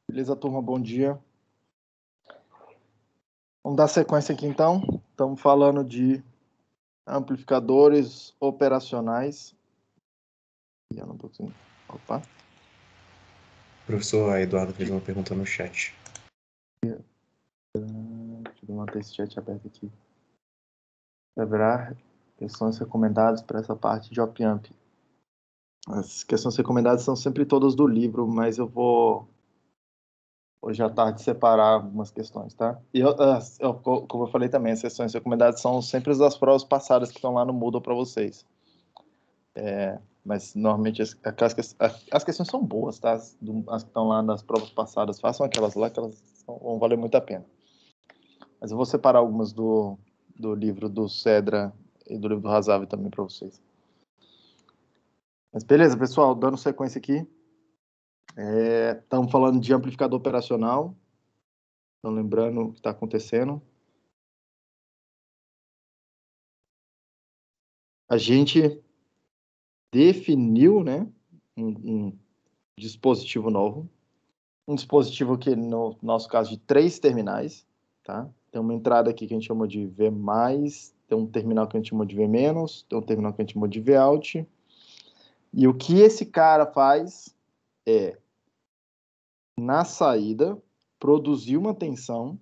Beleza, turma? Bom dia. Vamos dar sequência aqui, então. Estamos falando de amplificadores operacionais. Eu não tô conseguindo. Opa. O professor Eduardo fez uma pergunta no chat. Deixa eu manter esse chat aberto aqui. Haverá questões recomendadas para essa parte de op-amp. As questões recomendadas são sempre todas do livro, mas eu vou hoje à tarde separar algumas questões, tá? E como eu falei também, as questões recomendadas são sempre as das provas passadas que estão lá no Moodle para vocês. Mas normalmente as questões são boas, tá? As que estão lá nas provas passadas, façam aquelas lá que elas vão valer muito a pena. Mas eu vou separar algumas do livro do Cedra e do livro do Hasavi também para vocês. Mas beleza, pessoal, dando sequência aqui. Estamos falando de amplificador operacional. Então, lembrando o que está acontecendo. A gente definiu, né, um dispositivo novo. Um dispositivo que, no nosso caso, de 3 terminais. Tá? Tem uma entrada aqui que a gente chama de V+, tem um terminal que a gente chama de V-, tem um terminal que a gente chama de V-out. E o que esse cara faz é, na saída, produzir uma tensão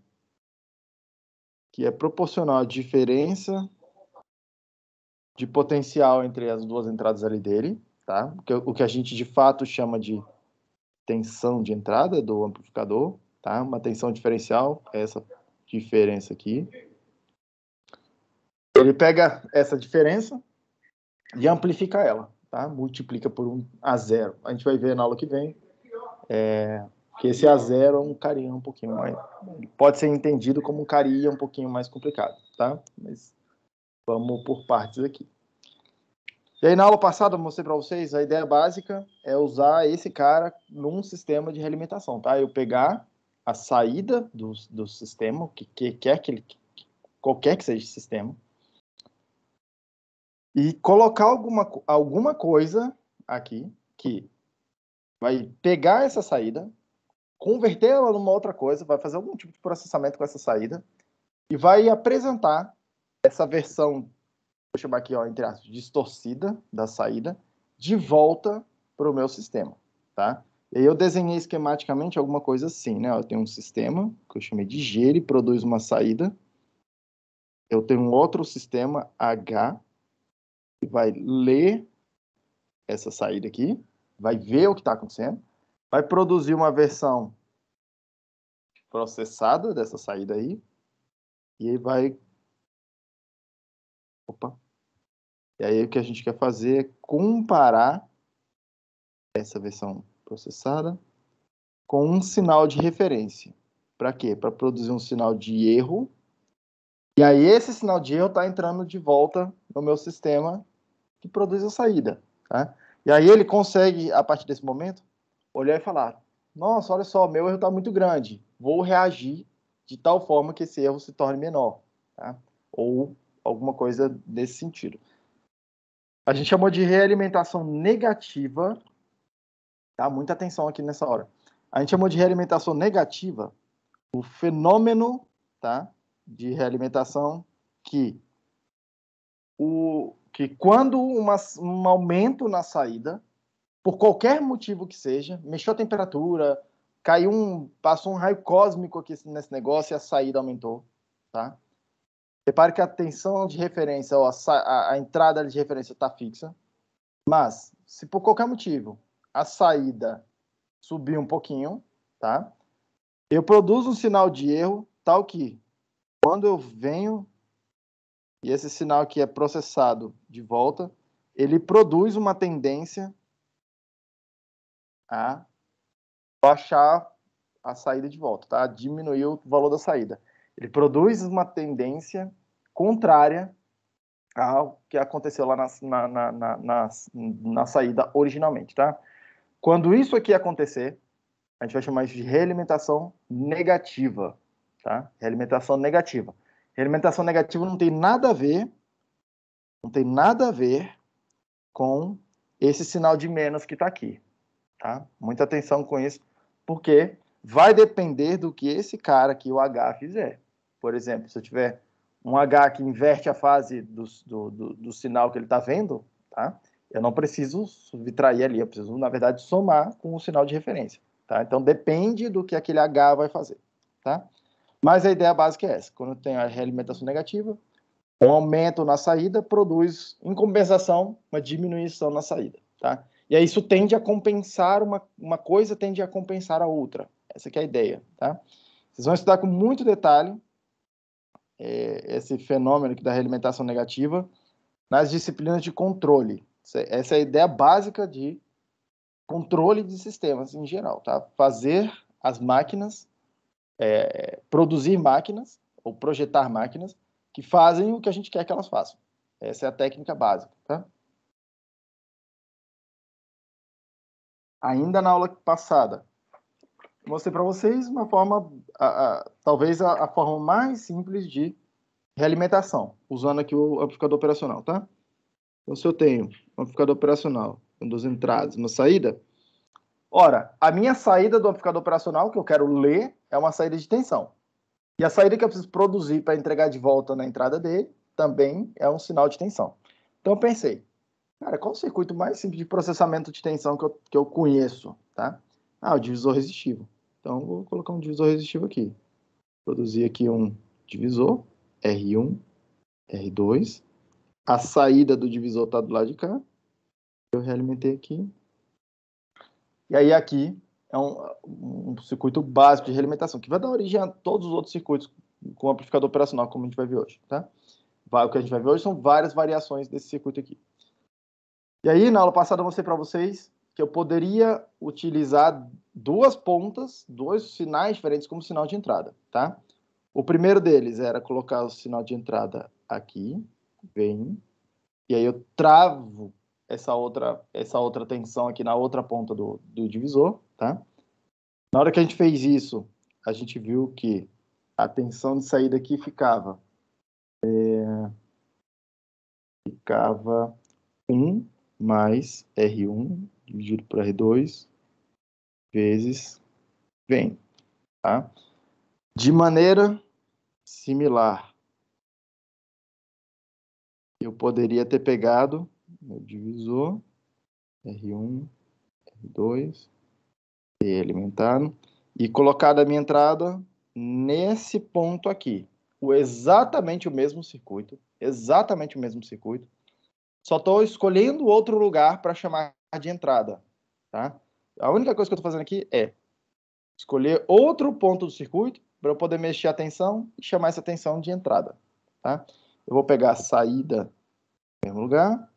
que é proporcional à diferença de potencial entre as duas entradas ali dele, tá? O que a gente de fato chama de tensão de entrada do amplificador, tá? Uma tensão diferencial, essa diferença aqui. Ele pega essa diferença e amplifica ela, tá? Multiplica por 1 a 0. A gente vai ver na aula que vem que esse a 0 é um carinha um pouquinho mais... Pode ser entendido como um carinha um pouquinho mais complicado, tá? Mas vamos por partes aqui. E aí, na aula passada, eu mostrei para vocês, a ideia básica é usar esse cara num sistema de realimentação, tá? Eu pegar a saída do sistema, qualquer que seja o sistema, e colocar alguma coisa aqui que vai pegar essa saída, converter ela numa outra coisa, vai fazer algum tipo de processamento com essa saída e vai apresentar essa versão, vou chamar aqui, ó, entre aspas, distorcida da saída, de volta para o meu sistema, tá? E aí eu desenhei esquematicamente alguma coisa assim, né? Eu tenho um sistema, que eu chamei de G, ele produz uma saída. Eu tenho um outro sistema, H, que vai ler essa saída aqui, vai ver o que está acontecendo, vai produzir uma versão processada dessa saída aí, e aí vai... Opa! E aí o que a gente quer fazer é comparar essa versão processada com um sinal de referência. Para quê? Para produzir um sinal de erro. E aí esse sinal de erro está entrando de volta no meu sistema que produz a saída. Tá? E aí ele consegue, a partir desse momento, olhar e falar: nossa, olha só, meu erro está muito grande. Vou reagir de tal forma que esse erro se torne menor. Tá? Ou alguma coisa desse sentido. A gente chamou de realimentação negativa. Tá? Muita atenção aqui nessa hora. A gente chamou de realimentação negativa o fenômeno, tá, de realimentação que quando um aumento na saída, por qualquer motivo que seja, mexeu a temperatura, passou um raio cósmico aqui nesse negócio e a saída aumentou, tá? Repare que a tensão de referência, ou a entrada de referência está fixa, mas se por qualquer motivo a saída subir um pouquinho, tá? Eu produzo um sinal de erro tal que, quando eu venho e esse sinal aqui é processado de volta, ele produz uma tendência a baixar a saída de volta, tá? Diminuir o valor da saída. Ele produz uma tendência contrária ao que aconteceu lá na saída originalmente, tá? Quando isso aqui acontecer, a gente vai chamar isso de realimentação negativa, tá? Realimentação negativa. Realimentação negativa não tem nada a ver Não tem nada a ver com esse sinal de menos que está aqui. Tá? Muita atenção com isso, porque vai depender do que esse cara aqui, o H, fizer. Por exemplo, se eu tiver um H que inverte a fase do sinal que ele está vendo, tá? Eu não preciso subtrair ali, eu preciso, na verdade, somar com o sinal de referência. Tá? Então, depende do que aquele H vai fazer. Tá? Mas a ideia básica é essa. Quando eu tenho a realimentação negativa, um aumento na saída produz, em compensação, uma diminuição na saída. Tá? E aí isso tende a compensar, uma coisa tende a compensar a outra. Essa que é a ideia. Tá? Vocês vão estudar com muito detalhe esse fenômeno aqui da realimentação negativa nas disciplinas de controle. Essa é a ideia básica de controle de sistemas em geral. Tá? Fazer as máquinas, produzir máquinas, ou projetar máquinas, que fazem o que a gente quer que elas façam. Essa é a técnica básica. Tá? Ainda na aula passada, mostrei para vocês uma forma, talvez a forma mais simples de realimentação, usando aqui o amplificador operacional, tá? Então, se eu tenho um amplificador operacional com duas entradas e uma saída, ora, a minha saída do amplificador operacional, que eu quero ler, é uma saída de tensão. E a saída que eu preciso produzir para entregar de volta na entrada dele, também é um sinal de tensão. Então, eu pensei, cara, qual o circuito mais simples de processamento de tensão que eu conheço, tá? O divisor resistivo. Então, vou colocar um divisor resistivo aqui. Produzir aqui um divisor, R1, R2. A saída do divisor está do lado de cá. Eu realimentei aqui. E aí aqui é um circuito básico de realimentação, que vai dar origem a todos os outros circuitos com amplificador operacional, como a gente vai ver hoje, tá? O que a gente vai ver hoje são várias variações desse circuito aqui. E aí, na aula passada, eu mostrei para vocês que eu poderia utilizar duas pontas, dois sinais diferentes como sinal de entrada, tá? O primeiro deles era colocar o sinal de entrada aqui, vem, e aí eu travo essa outra tensão aqui na outra ponta do divisor, tá? Na hora que a gente fez isso, a gente viu que a tensão de saída aqui ficava 1 mais R1 dividido por R2 vezes vem, tá? De maneira similar, eu poderia ter pegado meu divisor, R1, R2, e alimentado, e colocado a minha entrada nesse ponto aqui. Exatamente o mesmo circuito, só estou escolhendo outro lugar para chamar de entrada, tá? A única coisa que eu estou fazendo aqui é escolher outro ponto do circuito para eu poder mexer a tensão e chamar essa tensão de entrada, tá? Eu vou pegar a saída no mesmo lugar.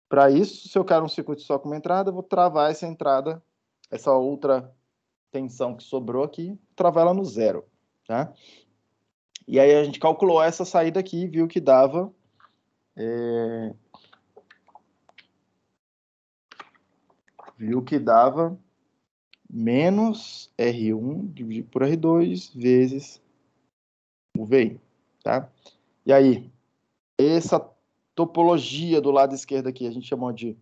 Para isso, se eu quero um circuito só com uma entrada, eu vou travar essa entrada, essa outra tensão que sobrou aqui, travar ela no zero, tá? E aí a gente calculou essa saída aqui e viu que dava menos R1 dividido por R2 vezes o VI, tá? E aí, essa topologia do lado esquerdo aqui, a gente chamou de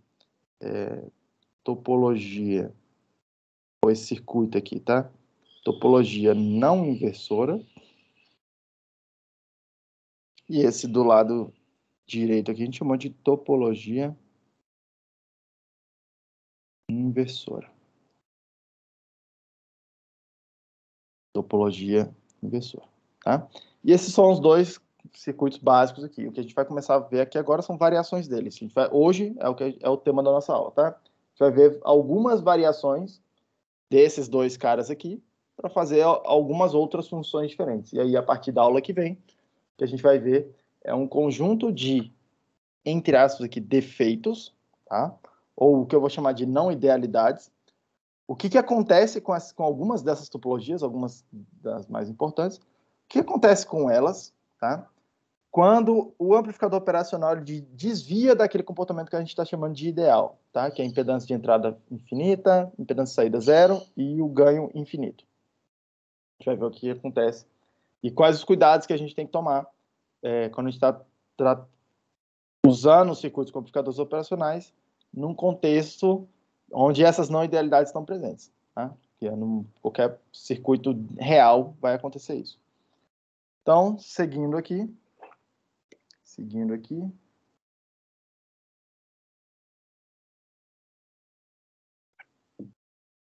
topologia, ou esse circuito aqui, tá? Topologia não inversora. E esse do lado direito aqui, a gente chamou de topologia inversora. Topologia inversora, tá? E esses são os dois circuitos básicos aqui. O que a gente vai começar a ver aqui agora são variações deles. Hoje é o tema da nossa aula, tá? A gente vai ver algumas variações desses dois caras aqui para fazer algumas outras funções diferentes. E aí, a partir da aula que vem, o que a gente vai ver é um conjunto de, entre aspas aqui, defeitos, tá? Ou o que eu vou chamar de não idealidades. O que acontece com algumas dessas topologias, algumas das mais importantes, o que acontece com elas, tá? Quando o amplificador operacional desvia daquele comportamento que a gente está chamando de ideal, tá? Que é a impedância de entrada infinita, impedância de saída zero e o ganho infinito. A gente vai ver o que acontece e quais os cuidados que a gente tem que tomar quando a gente está usando os circuitos codificadores operacionais num contexto onde essas não idealidades estão presentes. Tá? Que qualquer circuito real vai acontecer isso. Então, seguindo aqui.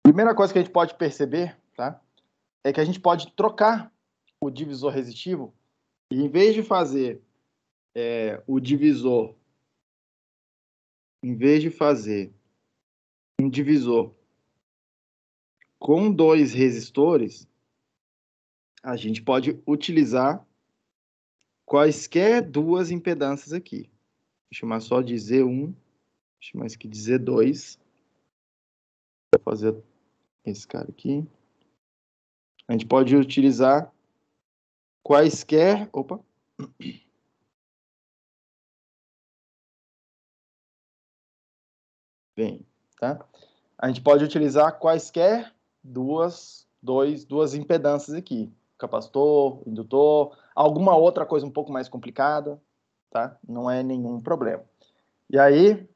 Primeira coisa que a gente pode perceber, tá? É que a gente pode trocar o divisor resistivo e, em vez de fazer um divisor com 2 resistores, a gente pode utilizar quaisquer 2 impedâncias aqui. Vou chamar só de Z1, vou chamar isso aqui de Z2. Vou fazer esse cara aqui. A gente pode utilizar quaisquer... Opa! Vem, tá? A gente pode utilizar quaisquer duas impedâncias aqui. Capacitor, indutor, alguma outra coisa um pouco mais complicada, tá? Não é nenhum problema. E aí,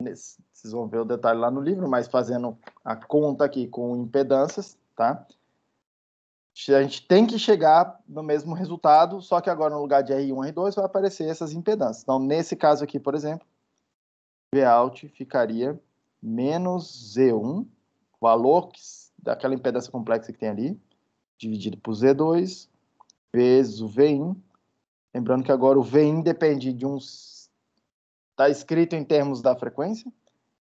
vocês vão ver o detalhe lá no livro, mas fazendo a conta aqui com impedâncias, tá? A gente tem que chegar no mesmo resultado, só que agora no lugar de R1 e R2 vai aparecer essas impedâncias. Então, nesse caso aqui, por exemplo, Vout ficaria menos Z1, valor daquela impedância complexa que tem ali, dividido por Z2, vezes o Vin. Lembrando que agora o Vin depende de está escrito em termos da frequência,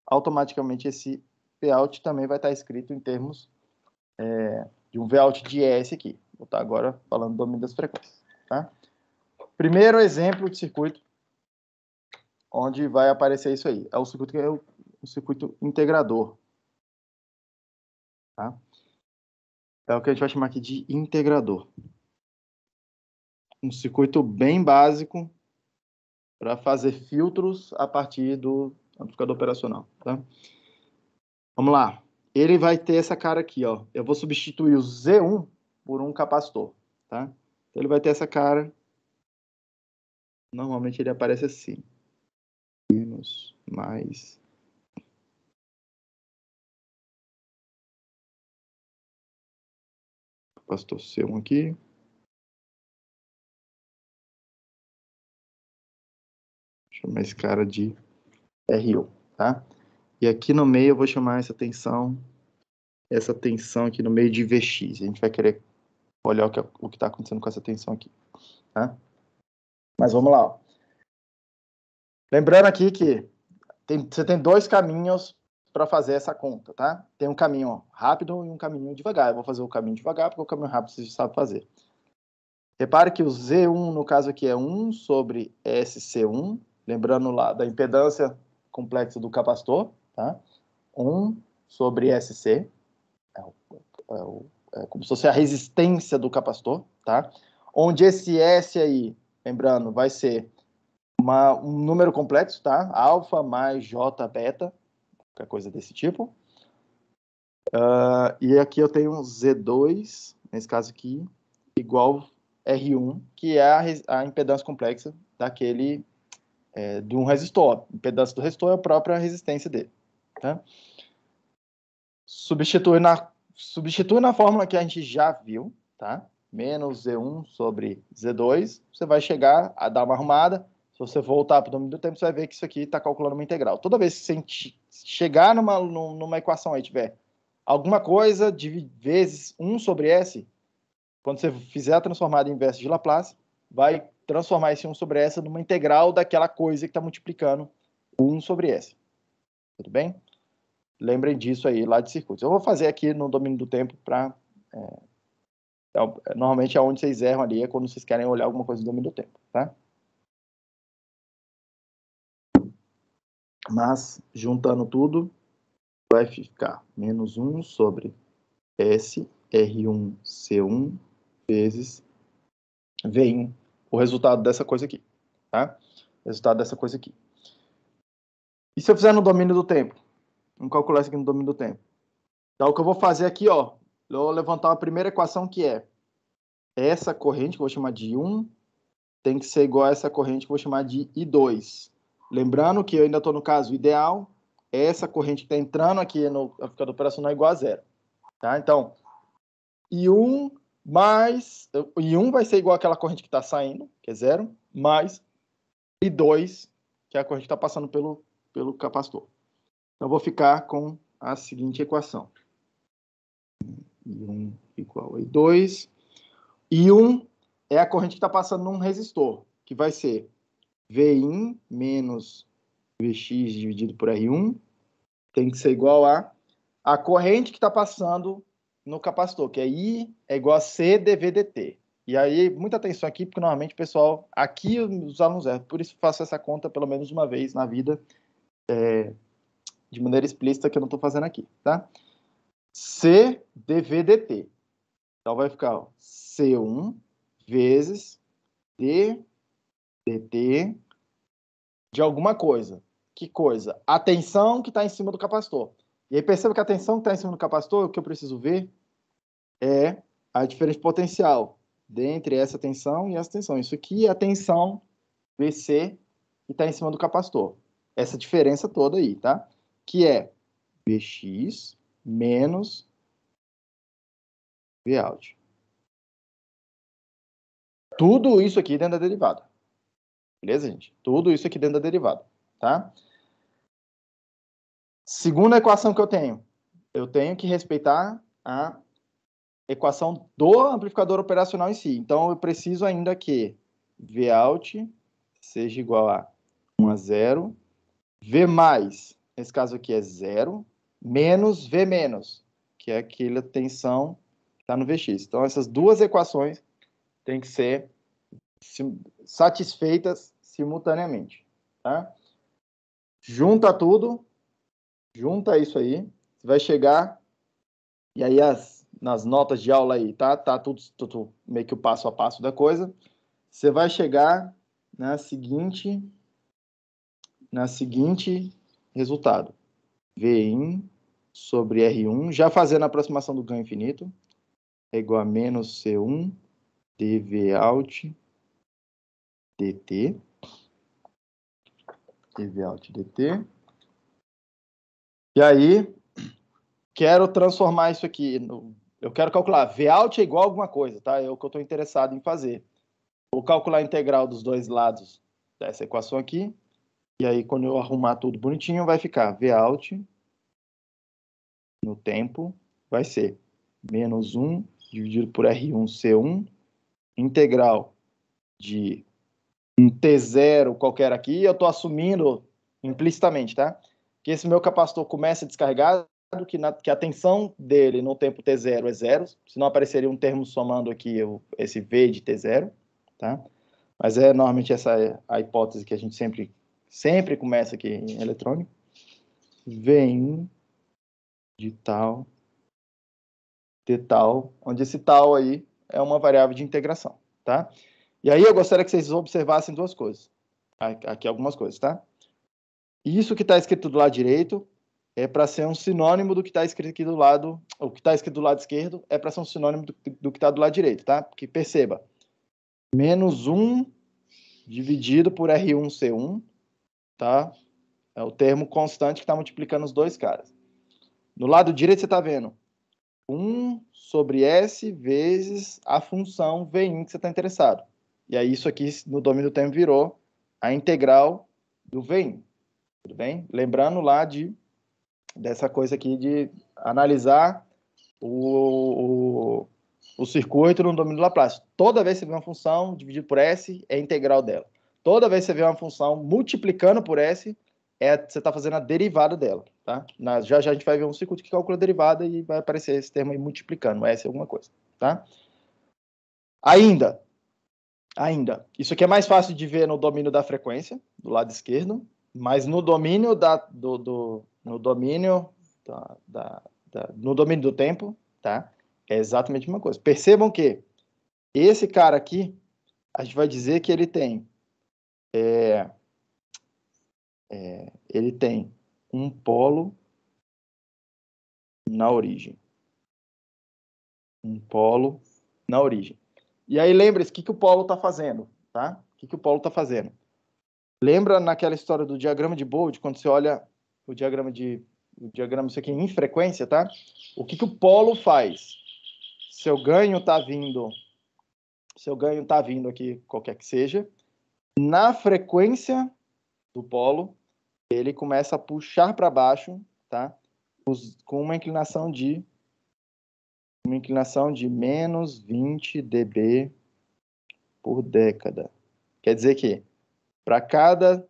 automaticamente esse Vout também vai estar escrito em termos de um Vout de S aqui. Vou estar agora falando do domínio das frequências. Tá? Primeiro exemplo de circuito onde vai aparecer isso aí. É o circuito que é o circuito integrador. Tá? É o que a gente vai chamar aqui de integrador. Um circuito bem básico para fazer filtros a partir do amplificador operacional. Tá? Vamos lá. Ele vai ter essa cara aqui, ó. Eu vou substituir o Z1 por um capacitor, tá? Então ele vai ter essa cara. Normalmente ele aparece assim. Menos, mais. Capacitor C1 aqui. Chamar esse cara de R1, tá? E aqui no meio eu vou chamar essa tensão aqui no meio de Vx. A gente vai querer olhar o que está acontecendo com essa tensão aqui, tá? Mas vamos lá, ó. Lembrando aqui que você tem 2 caminhos para fazer essa conta, tá? Tem um caminho rápido e um caminho devagar. Eu vou fazer o caminho devagar, porque o caminho rápido você já sabe fazer. Repare que o Z1, no caso aqui, é 1 sobre SC1, lembrando lá da impedância complexa do capacitor, tá? 1 sobre SC, é como se fosse a resistência do capacitor, tá? Onde esse S aí, lembrando, vai ser um número complexo, tá? Alfa mais J beta, qualquer coisa desse tipo. E aqui eu tenho Z2, nesse caso aqui, igual R1, que é a impedância complexa daquele, de um resistor. A impedância do resistor é a própria resistência dele. Tá? Substitui na fórmula que a gente já viu, tá? Menos Z1 sobre Z2, você vai chegar a dar uma arrumada. Se você voltar para o domínio do tempo, você vai ver que isso aqui está calculando uma integral. Toda vez que você chegar numa equação aí, tiver alguma coisa vezes 1 sobre S, quando você fizer a transformada inversa de Laplace, vai transformar esse 1 sobre S numa integral daquela coisa que está multiplicando o 1 sobre S. Tudo bem? Lembrem disso aí, lá de circuitos. Eu vou fazer aqui no domínio do tempo para... normalmente é onde vocês erram ali, é quando vocês querem olhar alguma coisa no domínio do tempo, tá? Mas, juntando tudo, vai ficar menos 1 sobre S, R1, C1, vezes V1, o resultado dessa coisa aqui, tá? O resultado dessa coisa aqui. E se eu fizer no domínio do tempo? Vamos calcular isso aqui no domínio do tempo. Então, o que eu vou fazer aqui, ó, eu vou levantar a primeira equação, que é essa corrente, que eu vou chamar de 1, tem que ser igual a essa corrente que eu vou chamar de I2. Lembrando que eu ainda estou no caso ideal, essa corrente que está entrando aqui no amplificador operacional é igual a zero. Tá? Então, I1 mais... I1 vai ser igual àquela corrente que está saindo, que é zero, mais I2, que é a corrente que está passando pelo capacitor. Então, eu vou ficar com a seguinte equação. I1 igual a I2. I1 é a corrente que está passando num resistor, que vai ser Vin menos Vx dividido por R1, tem que ser igual a corrente que está passando no capacitor, que é I é igual a C dV dt. E aí, muita atenção aqui, porque normalmente o pessoal, aqui os alunos erram, por isso faço essa conta pelo menos uma vez na vida, de maneira explícita, que eu não estou fazendo aqui, tá? C dV dt. Então vai ficar ó, C1 vezes D dt de alguma coisa. Que coisa? A tensão que está em cima do capacitor. E aí perceba que a tensão que está em cima do capacitor, o que eu preciso ver é a diferença potencial entre essa tensão e essa tensão. Isso aqui é a tensão VC que está em cima do capacitor. Essa diferença toda aí, tá? Que é Vx menos Vout. Tudo isso aqui dentro da derivada. Beleza, gente? Tudo isso aqui dentro da derivada, tá? Segunda equação que eu tenho que respeitar a equação do amplificador operacional em si. Então, eu preciso ainda que Vout seja igual a 1 a 0, V mais, nesse caso aqui é 0, menos V menos, que é aquela tensão que está no Vx. Então, essas duas equações têm que ser satisfeitas simultaneamente. Tá? Junta tudo, junta isso aí, você vai chegar, e aí nas notas de aula aí, tá tudo meio que o passo a passo da coisa, você vai chegar na seguinte resultado. Vin sobre R1, já fazendo a aproximação do ganho infinito, é igual a menos C1 dVout dt. dVout dt. E aí, quero transformar isso aqui. Eu quero calcular. Vout é igual a alguma coisa, tá? É o que eu estou interessado em fazer. Vou calcular a integral dos dois lados dessa equação aqui. E aí, quando eu arrumar tudo bonitinho, vai ficar Vout no tempo vai ser menos 1 dividido por R1C1, integral de um T0 qualquer aqui. Eu estou assumindo implicitamente, tá? Que esse meu capacitor começa a descarregar, que a tensão dele no tempo T0 é 0, senão apareceria um termo somando aqui esse V de T0, tá? Mas normalmente essa é a hipótese que a gente sempre começa aqui em eletrônico. V1 de tal, onde esse tal aí é uma variável de integração, tá? E aí eu gostaria que vocês observassem duas coisas. Aqui algumas coisas, tá? Isso que está escrito do lado direito é para ser um sinônimo do que está escrito aqui do lado... O que está escrito do lado esquerdo é para ser um sinônimo do que está do lado direito, tá? Porque perceba, menos 1 dividido por R1C1, tá? É o termo constante que está multiplicando os dois caras. No lado direito você está vendo 1 sobre S vezes a função Vin que você está interessado. E aí isso aqui, no domínio do tempo, virou a integral do Vin. Tudo bem? Lembrando lá dessa coisa aqui de analisar o circuito no domínio do Laplace. Toda vez que você vê uma função dividida por S, é a integral dela. Toda vez que você vê uma função multiplicando por S, você está fazendo a derivada dela. Tá? Já a gente vai ver um circuito que calcula a derivada e vai aparecer esse termo aí multiplicando, S alguma coisa. Tá? Ainda, isso aqui é mais fácil de ver no domínio da frequência, do lado esquerdo, mas no domínio no domínio do tempo, tá? É exatamente a mesma coisa. Percebam que esse cara aqui, a gente vai dizer que ele tem um polo na origem. Um polo na origem. E aí, lembre-se, o que o polo está fazendo? Tá? O que o polo está fazendo? Lembra naquela história do diagrama de Bode, quando você olha o diagrama isso aqui em frequência, tá? O que o polo faz? Seu ganho tá vindo aqui, qualquer que seja, na frequência do polo, ele começa a puxar para baixo, tá? Com uma inclinação de menos 20 dB por década. Quer dizer que, para cada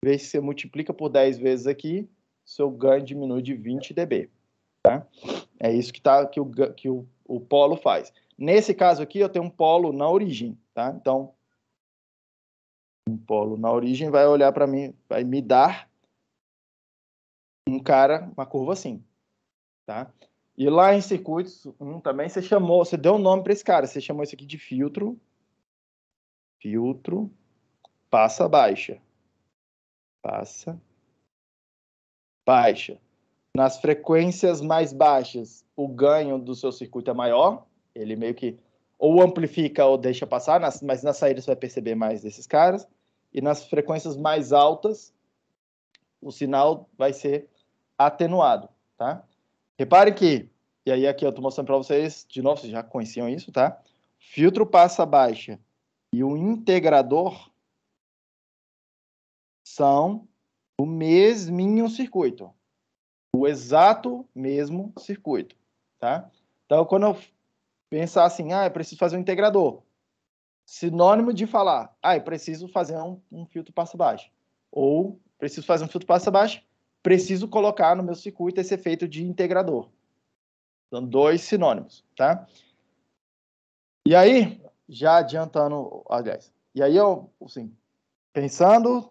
vez que você multiplica por 10 vezes aqui, seu ganho diminui de 20 dB. Tá? É isso que o polo faz. Nesse caso aqui, eu tenho um polo na origem. Tá? Então, um polo na origem vai olhar para mim, vai me dar uma curva assim. Tá? E lá em circuitos 1 também, você deu um nome para esse cara, você chamou isso aqui de filtro passa baixa. Passa baixa. Nas frequências mais baixas, o ganho do seu circuito é maior, ele meio que ou amplifica ou deixa passar, mas na saída você vai perceber mais desses caras. E nas frequências mais altas, o sinal vai ser atenuado, tá? Repare que, e aí aqui eu estou mostrando para vocês, de novo, vocês já conheciam isso, tá? Filtro passa baixa e o integrador são o mesminho circuito. O exato mesmo circuito, tá? Então, quando eu pensar assim, eu preciso fazer um integrador, sinônimo de falar, eu preciso fazer um filtro passa baixa. Ou, preciso fazer um filtro passa baixa, preciso colocar no meu circuito esse efeito de integrador. São dois sinônimos, tá? E aí, já adiantando, aliás, e aí eu, assim, pensando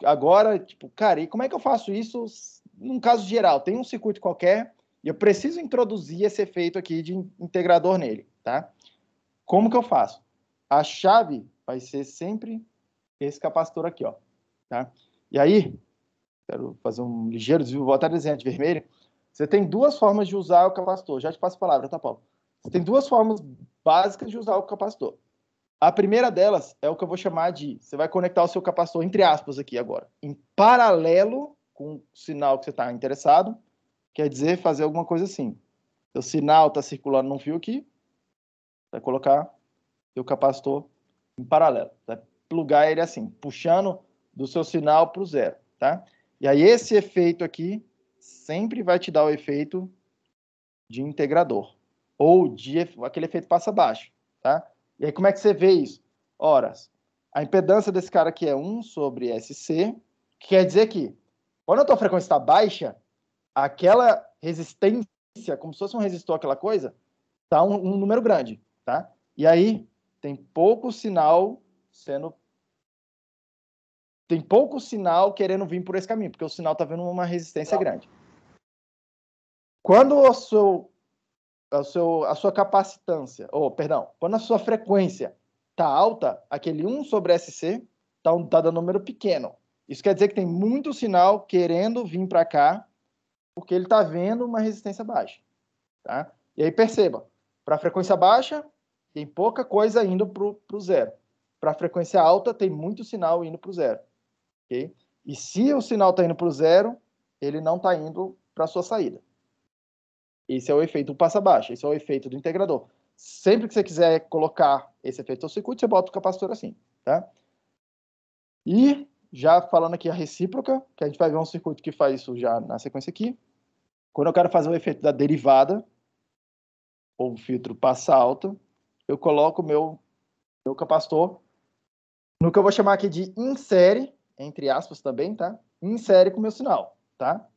agora, tipo, cara, e como é que eu faço isso num caso geral? Tem um circuito qualquer e eu preciso introduzir esse efeito aqui de integrador nele, tá? Como que eu faço? A chave vai ser sempre esse capacitor aqui, ó, tá? E aí, quero fazer um ligeiro desvio, vou até desenhar de vermelho. Você tem duas formas de usar o capacitor. Já te passo a palavra, tá, Paulo? Você tem duas formas básicas de usar o capacitor. A primeira delas é o que eu vou chamar de... Você vai conectar o seu capacitor, entre aspas, aqui agora, em paralelo com o sinal que você está interessado. Quer dizer, fazer alguma coisa assim. O sinal está circulando num fio aqui, vai colocar seu capacitor em paralelo. Vai plugar ele assim, puxando do seu sinal para o zero, tá? E aí esse efeito aqui sempre vai te dar o efeito de integrador. Ou de aquele efeito passa baixo, tá? E aí como é que você vê isso? Ora, a impedância desse cara aqui é 1 sobre SC, que quer dizer que quando a tua frequência está baixa, aquela resistência, como se fosse um resistor, aquela coisa, tá um número grande, tá? E aí tem pouco sinal querendo vir por esse caminho, porque o sinal está vendo uma resistência grande. Quando a sua capacitância, quando a sua frequência está alta, aquele 1 sobre SC tá dando um número pequeno. Isso quer dizer que tem muito sinal querendo vir para cá, porque ele está vendo uma resistência baixa. Tá? E aí perceba, para a frequência baixa, tem pouca coisa indo para o zero. Para a frequência alta, tem muito sinal indo para o zero. Okay? E se o sinal está indo para o zero, ele não está indo para a sua saída. Esse é o efeito do passa-baixa, esse é o efeito do integrador. Sempre que você quiser colocar esse efeito no circuito, você bota o capacitor assim, tá? E já falando aqui a recíproca, que a gente vai ver um circuito que faz isso já na sequência aqui. Quando eu quero fazer o efeito da derivada, ou filtro passa alta, eu coloco o meu capacitor no que eu vou chamar aqui de insere, entre aspas também, tá? Insere com o meu sinal, tá?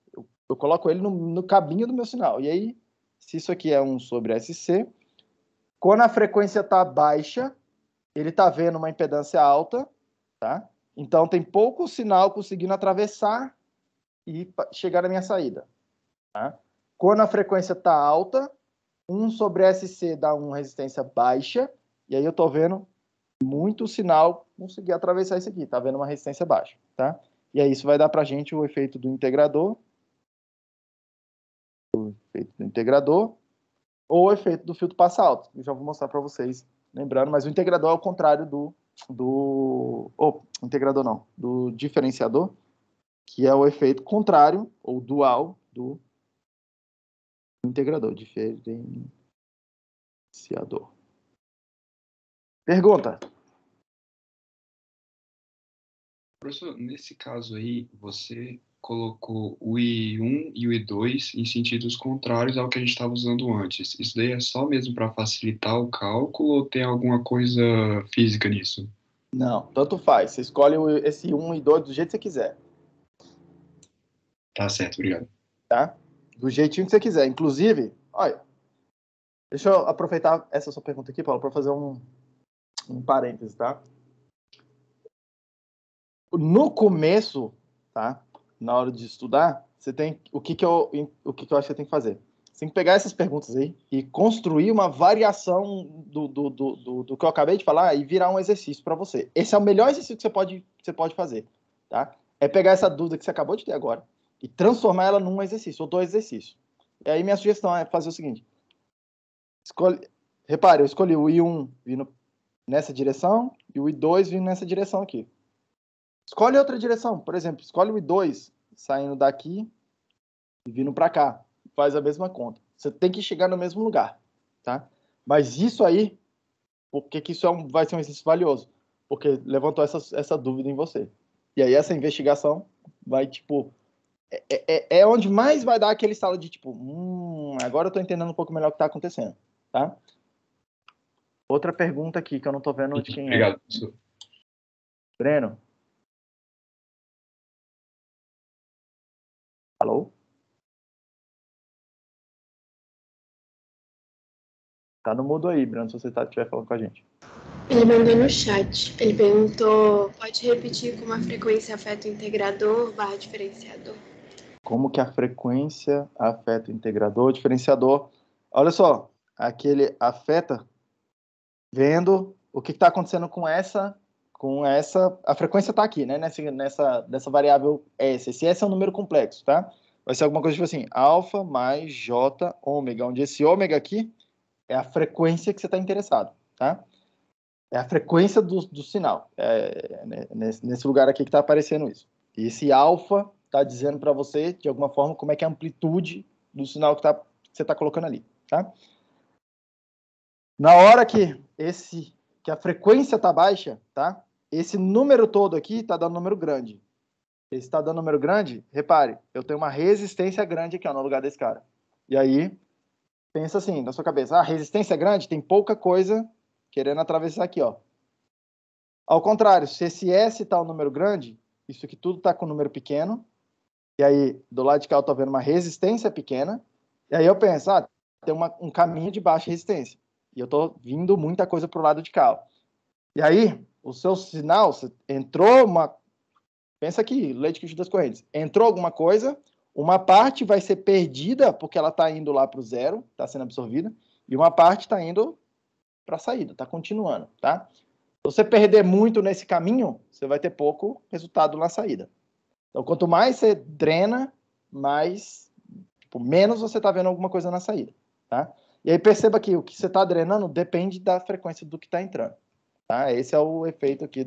Eu coloco ele no cabinho do meu sinal. E aí, se isso aqui é 1 sobre SC, quando a frequência está baixa, ele está vendo uma impedância alta, tá? Então tem pouco sinal conseguindo atravessar e chegar na minha saída, tá? Quando a frequência está alta, 1 sobre SC dá uma resistência baixa, e aí eu estou vendo muito sinal conseguir atravessar isso aqui, tá vendo uma resistência baixa, tá? E aí isso vai dar pra gente o efeito do integrador, ou o efeito do filtro passa alto. Eu já vou mostrar para vocês, lembrando, mas o integrador é o contrário do integrador não, do diferenciador, que é o efeito contrário ou dual do integrador, diferenciador. Pergunta. Professor, nesse caso aí, você colocou o I1 e o I2 em sentidos contrários ao que a gente estava usando antes. Isso daí é só mesmo para facilitar o cálculo ou tem alguma coisa física nisso? Não, tanto faz. Você escolhe esse 1 e 2 do jeito que você quiser. Tá certo, obrigado. Tá? Do jeitinho que você quiser. Inclusive, olha, deixa eu aproveitar essa sua pergunta aqui, Paulo, para fazer um parêntese, tá? No começo, tá? Na hora de estudar, você tem o que eu acho que você tem que fazer? Você tem que pegar essas perguntas aí e construir uma variação do que eu acabei de falar e virar um exercício para você. Esse é o melhor exercício que você pode fazer, tá? É pegar essa dúvida que você acabou de ter agora e transformar ela num exercício ou dois exercícios. E aí minha sugestão é fazer o seguinte: repare, eu escolhi o I1 vindo nessa direção e o I2 vindo nessa direção aqui. Escolhe outra direção, por exemplo, escolhe o I2 saindo daqui e vindo para cá. Faz a mesma conta. Você tem que chegar no mesmo lugar, tá? Mas isso aí, por que isso vai ser um exercício valioso? Porque levantou essa dúvida em você. E aí essa investigação vai, tipo, é onde mais vai dar aquele estalo de, tipo, agora eu tô entendendo um pouco melhor o que tá acontecendo, tá? Outra pergunta aqui, que eu não tô vendo de quem Obrigado, professor. Breno? Alô? Tá no mudo aí, Breno, se você estiver falando com a gente. Ele mandou no chat. Ele perguntou, pode repetir como a frequência afeta o integrador / diferenciador? Como que a frequência afeta o integrador, o diferenciador? Olha só, aquele afeta vendo o que está acontecendo com essa, a frequência está aqui, né? Nessa variável S. Esse S é um número complexo, tá? Vai ser alguma coisa tipo assim, alfa mais J ômega, onde esse ômega aqui é a frequência que você está interessado, tá? É a frequência do sinal. Nesse lugar aqui que está aparecendo isso. E esse alfa está dizendo para você, de alguma forma, como é que é a amplitude do sinal que você está colocando ali, tá? Na hora que a frequência está baixa, tá? Esse número todo aqui está dando número grande. Esse está dando número grande, repare, eu tenho uma resistência grande aqui, ó, no lugar desse cara. E aí, pensa assim, na sua cabeça, a resistência grande tem pouca coisa querendo atravessar aqui, ó. Ao contrário, se esse S está um número grande, isso aqui tudo está com um número pequeno, e aí do lado de cá eu estou vendo uma resistência pequena, e aí eu penso, tem um caminho de baixa resistência, e eu estou vindo muita coisa para o lado de cá. Ó. E aí, o seu sinal, entrou pensa aqui, lei de Kirchhoff das correntes, entrou alguma coisa, uma parte vai ser perdida, porque ela está indo lá para o zero, está sendo absorvida, e uma parte está indo para a saída, está continuando, tá? Se você perder muito nesse caminho, você vai ter pouco resultado na saída. Então, quanto mais você drena, menos você está vendo alguma coisa na saída, tá? E aí perceba que o que você está drenando depende da frequência do que está entrando, tá? Esse é o efeito aqui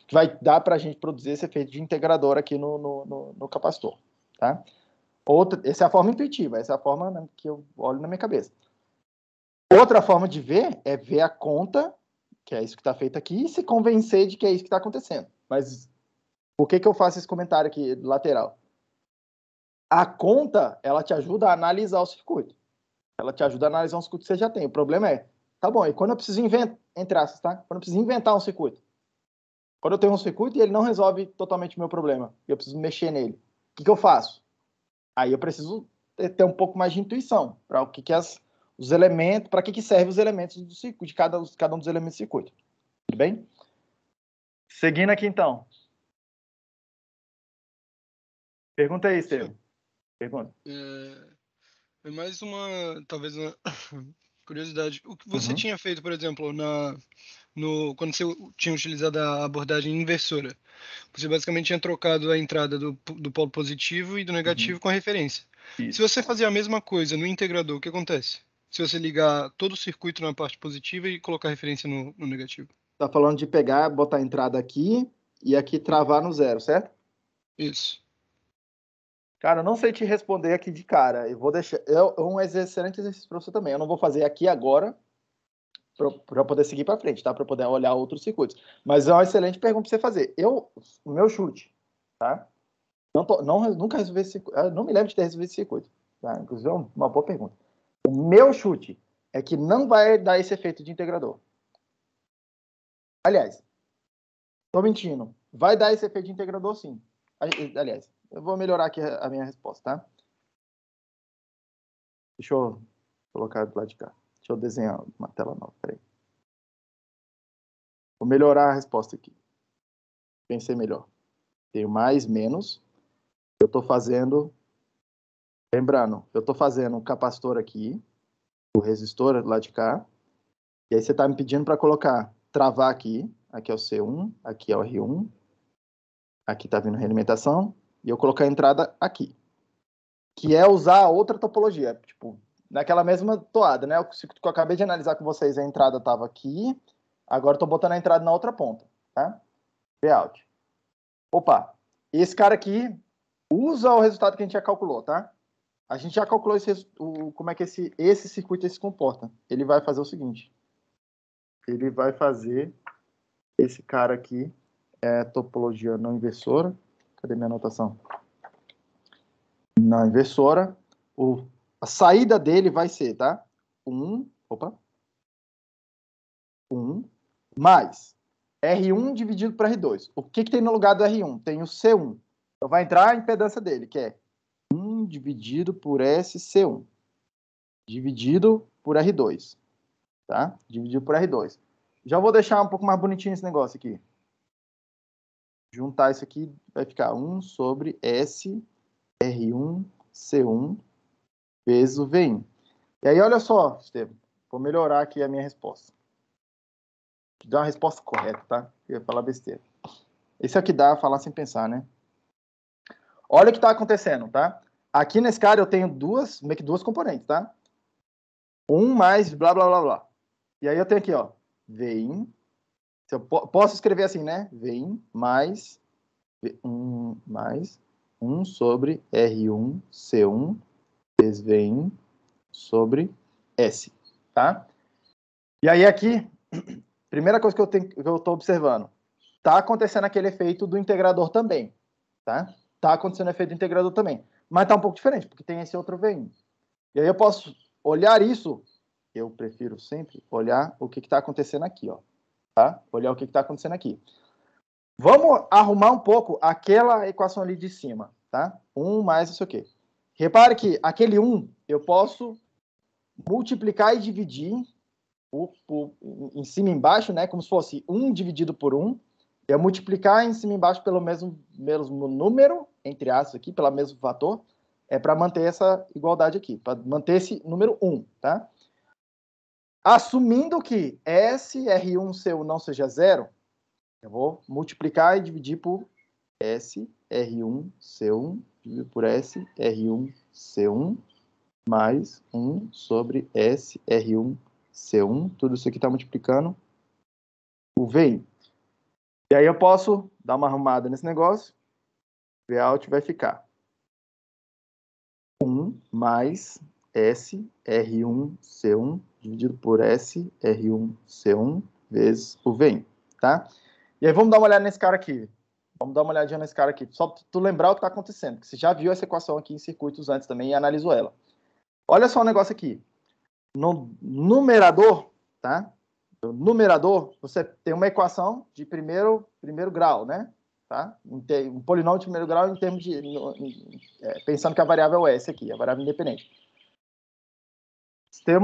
que vai dar para a gente produzir esse efeito de integrador aqui no capacitor, tá? Essa é a forma intuitiva, essa é a forma, né, que eu olho na minha cabeça. Outra forma de ver é ver a conta, que é isso que está feito aqui, e se convencer de que é isso que está acontecendo. Mas por que eu faço esse comentário aqui lateral? A conta, ela te ajuda a analisar o circuito. Ela te ajuda a analisar um circuito que você já tem. O problema é, tá bom, e quando eu preciso entre aspas, tá? Quando eu preciso inventar um circuito. Quando eu tenho um circuito e ele não resolve totalmente o meu problema, e eu preciso mexer nele, o que eu faço? Aí eu preciso ter um pouco mais de intuição para o que os elementos, para que servem os elementos do circuito, de cada um dos elementos do circuito. Tudo bem? Seguindo aqui, então. Pergunta aí, Estevam. Pergunta. É mais talvez uma curiosidade. O que você tinha feito, por exemplo, quando você tinha utilizado a abordagem inversora? Você basicamente tinha trocado a entrada do polo positivo e do negativo com a referência. Isso. Se você fazer a mesma coisa no integrador, o que acontece? Se você ligar todo o circuito na parte positiva e colocar a referência no negativo. Tá falando de pegar, botar a entrada aqui e aqui travar no zero, certo? Isso. Cara, eu não sei te responder aqui de cara. Eu vou deixar. É um excelente exercício para você também. Eu não vou fazer aqui agora para poder seguir para frente, tá? Para poder olhar outros circuitos. Mas é uma excelente pergunta para você fazer. O meu chute, tá? Nunca resolvi esse circuito. Eu não me lembro de ter resolvido esse circuito. Tá? Inclusive, é uma boa pergunta. O meu chute é que não vai dar esse efeito de integrador. Aliás, tô mentindo. Vai dar esse efeito de integrador, sim. Aliás, eu vou melhorar aqui a minha resposta, tá? Deixa eu colocar do lado de cá. Deixa eu desenhar uma tela nova, peraí. Vou melhorar a resposta aqui. Pensei melhor. Tenho mais, menos. Eu tô fazendo... Lembrando, eu tô fazendo um capacitor aqui, o resistor lá de cá. E aí você tá me pedindo para colocar, travar aqui. Aqui é o C1, aqui é o R1. Aqui tá vindo realimentação. E eu colocar a entrada aqui. Que é usar outra topologia. Tipo, naquela mesma toada, né? O circuito que eu acabei de analisar com vocês, a entrada estava aqui. Agora eu tô botando a entrada na outra ponta, tá? Vout. Opa, esse cara aqui usa o resultado que a gente já calculou, tá? A gente já calculou como é que esse circuito se comporta. Ele vai fazer o seguinte. Ele vai fazer esse cara aqui, topologia não inversora. Cadê minha anotação? Não inversora. A saída dele vai ser, tá? 1 mais R1 dividido por R2. O que tem no lugar do R1? Tem o C1. Então vai entrar a impedância dele, que é 1 dividido por SC1. Dividido por R2. Tá? Dividido por R2. Já vou deixar um pouco mais bonitinho esse negócio aqui. Juntar isso aqui, vai ficar 1 sobre S R1 C1 vezes o V1. E aí, olha só, Estevam. Vou melhorar aqui a minha resposta. Vou dar uma resposta correta, tá? Eu ia falar besteira. Esse é o que dá falar sem pensar, né? Olha o que está acontecendo, tá? Aqui nesse cara eu tenho meio que duas componentes, tá? 1 mais blá, blá, blá, blá. E aí eu tenho aqui, ó, V1. Eu posso escrever assim, né? V1 mais V1 mais 1 sobre R1 C1 vezes V1 sobre S, tá? E aí aqui, primeira coisa que eu estou observando, tá acontecendo aquele efeito do integrador também, tá? Tá acontecendo efeito do integrador também, mas tá um pouco diferente, porque tem esse outro V1. E aí eu posso olhar isso, eu prefiro sempre olhar o que está acontecendo aqui, ó, tá? Olhar o que está acontecendo aqui. Vamos arrumar um pouco aquela equação ali de cima, tá? 1 mais isso aqui. Repare que aquele 1 eu posso multiplicar e dividir em cima e embaixo, né? Como se fosse 1 dividido por 1. Eu multiplicar em cima e embaixo pelo mesmo número, entre aspas aqui, pelo mesmo fator, para manter essa igualdade aqui, para manter esse número 1, tá? Assumindo que SR1C1 não seja zero, eu vou multiplicar e dividir por SR1C1 dividido por SR1C1 mais 1 sobre SR1C1. Tudo isso aqui está multiplicando o VI. E aí eu posso dar uma arrumada nesse negócio. Vout vai ficar 1 mais SR1C1 dividido por SR1C1 vezes o VI, tá? E aí vamos dar uma olhada nesse cara aqui. Vamos dar uma olhadinha nesse cara aqui. Só para tu lembrar o que está acontecendo. Porque você já viu essa equação aqui em circuitos antes também e analisou ela. Olha só o negócio aqui. No numerador, tá? No numerador, você tem uma equação de primeiro grau, né? Tá? Um polinômio de primeiro grau em termos de... pensando que a variável é S aqui, a variável independente. Você tem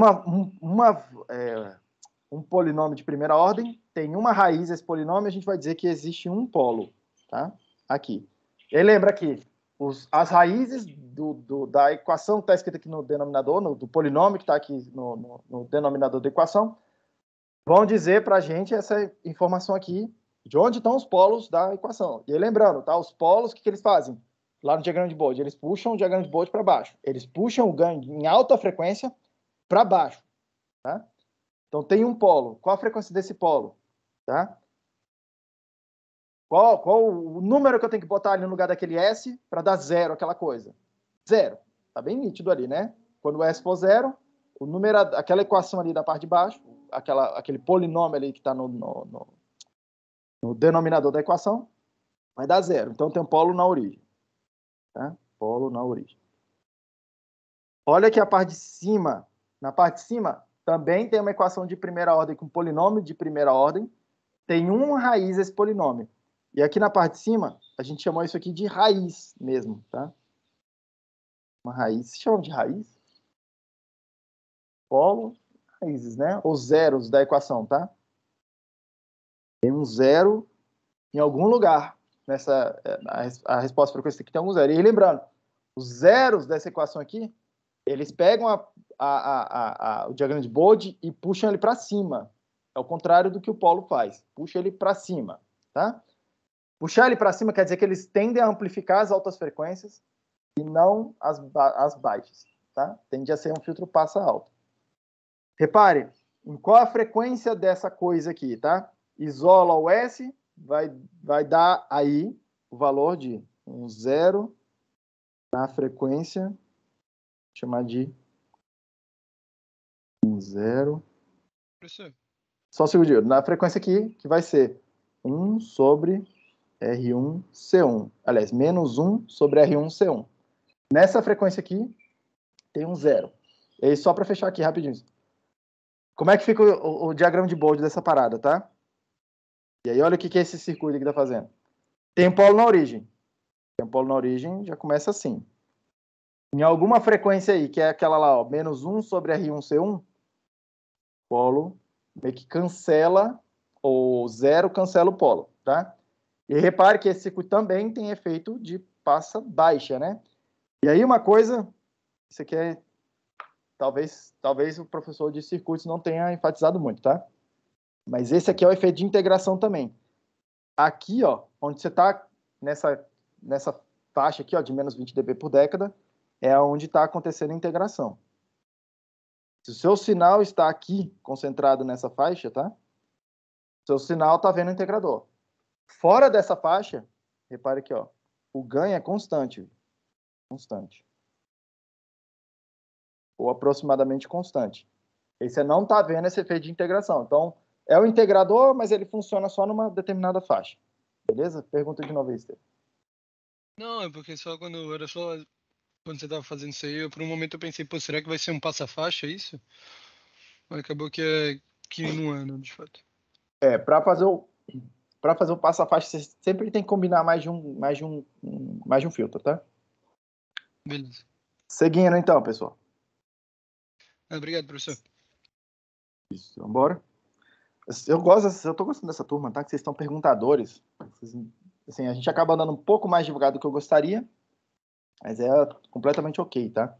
um polinômio de primeira ordem, tem uma raiz esse polinômio, a gente vai dizer que existe um polo, tá? Aqui. E aí lembra que as raízes da equação que está escrita aqui no denominador, do polinômio que está aqui no denominador da equação, vão dizer para a gente essa informação aqui, de onde estão os polos da equação. E aí lembrando, tá? Os polos, o que eles fazem? Lá no diagrama de Bode, eles puxam o diagrama de Bode para baixo. Eles puxam o ganho em alta frequência para baixo, tá? Então tem um polo. Qual a frequência desse polo? Tá? Qual o número que eu tenho que botar ali no lugar daquele S para dar zero, aquela coisa? Zero. Tá bem nítido ali, né? Quando o S for zero, o número, aquela equação ali da parte de baixo, aquele polinômio ali que está no denominador da equação, vai dar zero. Então tem um polo na origem. Tá? Polo na origem. Olha que a parte de cima, na parte de cima, também tem uma equação de primeira ordem com polinômio de primeira ordem. Tem uma raiz esse polinômio. E aqui na parte de cima, a gente chamou isso aqui de raiz mesmo, tá? Uma raiz. Se chama de raiz? Polo, raízes, né? Os zeros da equação, tá? Tem um zero em algum lugar. A resposta para frequência aqui tem um zero. E lembrando, os zeros dessa equação aqui, eles pegam o diagrama de Bode e puxam ele para cima. É o contrário do que o polo faz. Puxa ele para cima, tá? Puxar ele para cima quer dizer que eles tendem a amplificar as altas frequências e não as baixas, tá? Tende a ser um filtro passa alto. Repare, em qual a frequência dessa coisa aqui, tá? Isola o S, vai dar aí o valor de um zero na frequência, vou chamar de um zero. Professor. Só um segundinho. Na frequência aqui, que vai ser 1 sobre R1C1. Aliás, menos 1 sobre R1C1. Nessa frequência aqui, tem um zero. E aí, só para fechar aqui rapidinho. Como é que fica o diagrama de Bode dessa parada, tá? E aí, olha o que é esse circuito que está fazendo. Tem um polo na origem. Tem um polo na origem, já começa assim. Em alguma frequência aí, que é aquela lá, ó, menos 1 sobre R1C1, polo meio que cancela, ou zero cancela o polo, tá? E repare que esse circuito também tem efeito de passa baixa, né? E aí uma coisa, isso aqui é, talvez o professor de circuitos não tenha enfatizado muito, tá? Mas esse aqui é o efeito de integração também. Aqui, ó, onde você está nessa faixa aqui, ó, de menos 20 dB por década, é onde está acontecendo a integração. Se o seu sinal está aqui, concentrado nessa faixa, tá? Seu sinal está vendo o integrador. Fora dessa faixa, repare aqui, ó, o ganho é constante. Constante. Ou aproximadamente constante. E você não está vendo esse efeito de integração. Então, é o integrador, mas ele funciona só numa determinada faixa. Beleza? Pergunta de novo aí, Estevam. Não, é porque quando você tava fazendo isso aí, por um momento eu pensei, pô, será que vai ser um passa-faixa isso? Mas acabou que não é, não, de fato. Para fazer o passa-faixa, você sempre tem que combinar mais de um filtro, tá? Beleza. Seguindo então, pessoal. Obrigado, professor. Isso, vamos embora. Eu tô gostando dessa turma, tá? Que vocês estão perguntadores. Assim, a gente acaba andando um pouco mais devagar do que eu gostaria, mas é completamente ok, tá?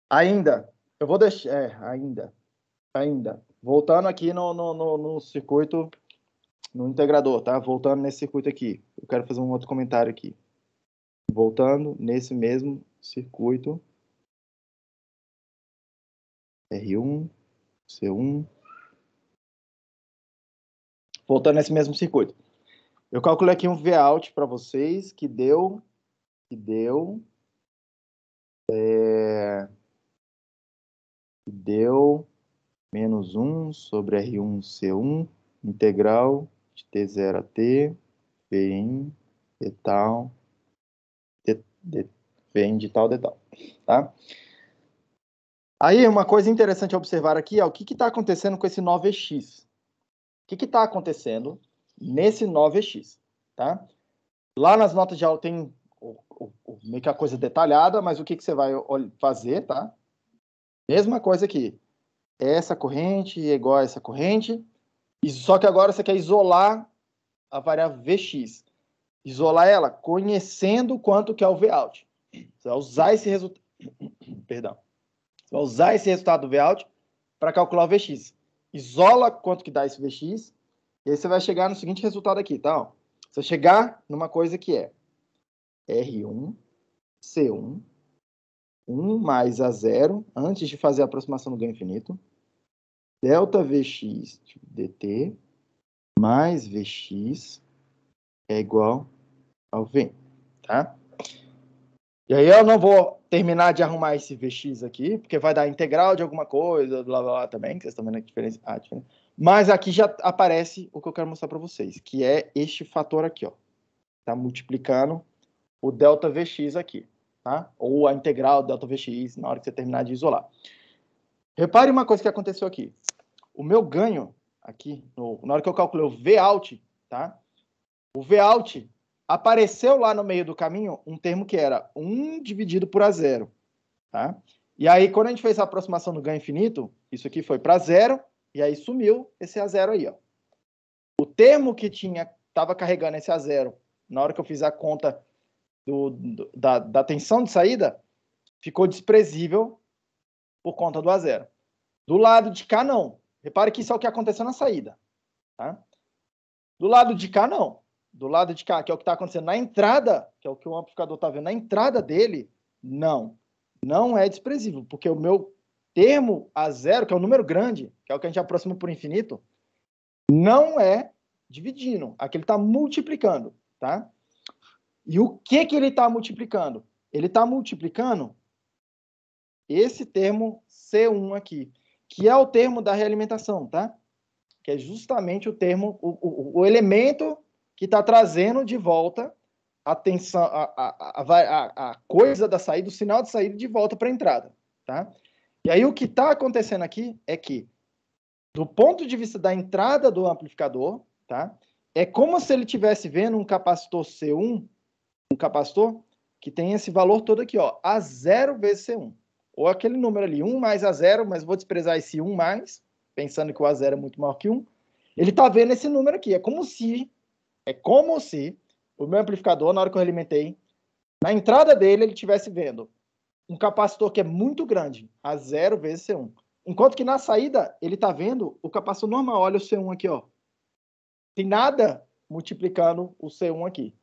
Ainda, eu vou deixar... ainda. Voltando aqui no circuito, no integrador, tá? Voltando nesse circuito aqui. Eu quero fazer um outro comentário aqui. Voltando nesse mesmo circuito. R1, C1. Voltando nesse mesmo circuito. Eu calculei aqui um Vout para vocês que deu menos 1 sobre R1C1 integral de T0 a T, Vn de tal, Vn de tal, tá? Aí, uma coisa interessante a observar aqui é o que está acontecendo com esse 9x. O que está acontecendo nesse 9x, tá? Lá nas notas de aula tem meio que a coisa detalhada, mas o que você vai fazer, tá? Mesma coisa aqui. Essa corrente é igual a essa corrente, só que agora você quer isolar a variável Vx. Isolar ela conhecendo quanto que é o Vout. Você vai usar esse resultado... Perdão. Você vai usar esse resultado do Vout para calcular o Vx. Isola quanto que dá esse Vx, e aí você vai chegar no seguinte resultado aqui, tá? Você vai chegar numa coisa que é R1, C1, 1 mais A0, antes de fazer a aproximação do ganho infinito, delta Vx de dt mais Vx é igual ao V, tá? E aí eu não vou terminar de arrumar esse Vx aqui, porque vai dar integral de alguma coisa, blá, blá, blá também, que vocês estão vendo a diferença. Mas aqui já aparece o que eu quero mostrar para vocês, que é este fator aqui, ó. Tá multiplicando o delta Vx aqui, tá? Ou a integral delta Vx na hora que você terminar de isolar. Repare uma coisa que aconteceu aqui. O meu ganho aqui, na hora que eu calculei o Vout, tá? O Vout apareceu lá no meio do caminho um termo que era 1 dividido por A0, tá? E aí, quando a gente fez a aproximação do ganho infinito, isso aqui foi para 0, e aí sumiu esse A0 aí, ó. O termo que estava carregando esse A0, na hora que eu fiz a conta da tensão de saída, ficou desprezível por conta do A0. Do lado de cá, não. Repare que isso é o que aconteceu na saída, tá? Do lado de cá, não. Do lado de cá, que é o que está acontecendo na entrada, que é o que o amplificador está vendo na entrada dele, não. Não é desprezível, porque o meu termo A0, que é o número grande, que é o que a gente aproxima por infinito, não é dividindo. Aqui ele está multiplicando, tá? E o que ele está multiplicando? Ele está multiplicando esse termo C1 aqui, que é o termo da realimentação, tá? Que é justamente o termo, o elemento que está trazendo de volta a tensão, a coisa da saída, o sinal de saída de volta para a entrada, tá? E aí o que está acontecendo aqui é que, do ponto de vista da entrada do amplificador, tá? É como se ele estivesse vendo um capacitor C1, um capacitor que tem esse valor todo aqui, ó, A0 vezes C1. Ou aquele número ali, 1 mais A0, mas vou desprezar esse 1 mais, pensando que o A0 é muito maior que 1. Ele está vendo esse número aqui. É como se o meu amplificador, na hora que eu alimentei, na entrada dele, ele estivesse vendo um capacitor que é muito grande, A0 vezes C1. Enquanto que na saída, ele está vendo o capacitor normal. Olha o C1 aqui, ó. Tem nada multiplicando o C1 aqui,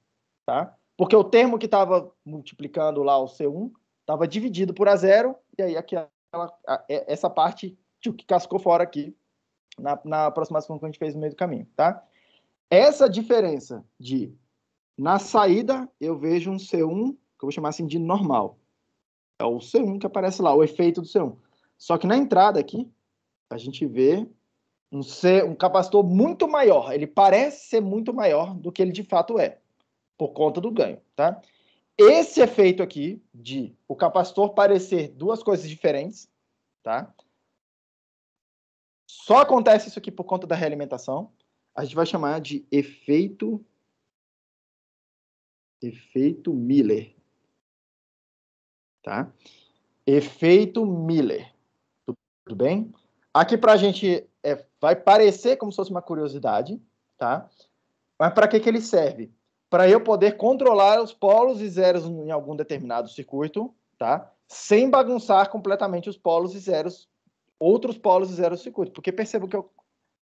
tá? Porque o termo que estava multiplicando lá o C1 estava dividido por A0, e aí essa parte que cascou fora aqui na aproximação que a gente fez no meio do caminho, tá? Essa diferença na saída, eu vejo um C1, que eu vou chamar assim de normal. É o C1 que aparece lá, o efeito do C1. Só que na entrada aqui, a gente vê um capacitor muito maior. Ele parece ser muito maior do que ele de fato é, por conta do ganho, tá? Esse efeito aqui, de o capacitor parecer duas coisas diferentes, tá? Só acontece isso aqui por conta da realimentação. A gente vai chamar de efeito Miller, tá? Efeito Miller, tudo bem? Aqui para a gente vai parecer como se fosse uma curiosidade, tá? Mas para que ele serve? Para eu poder controlar os polos e zeros em algum determinado circuito, tá? Sem bagunçar completamente os polos e zeros, outros polos e zeros do circuito. Porque perceba que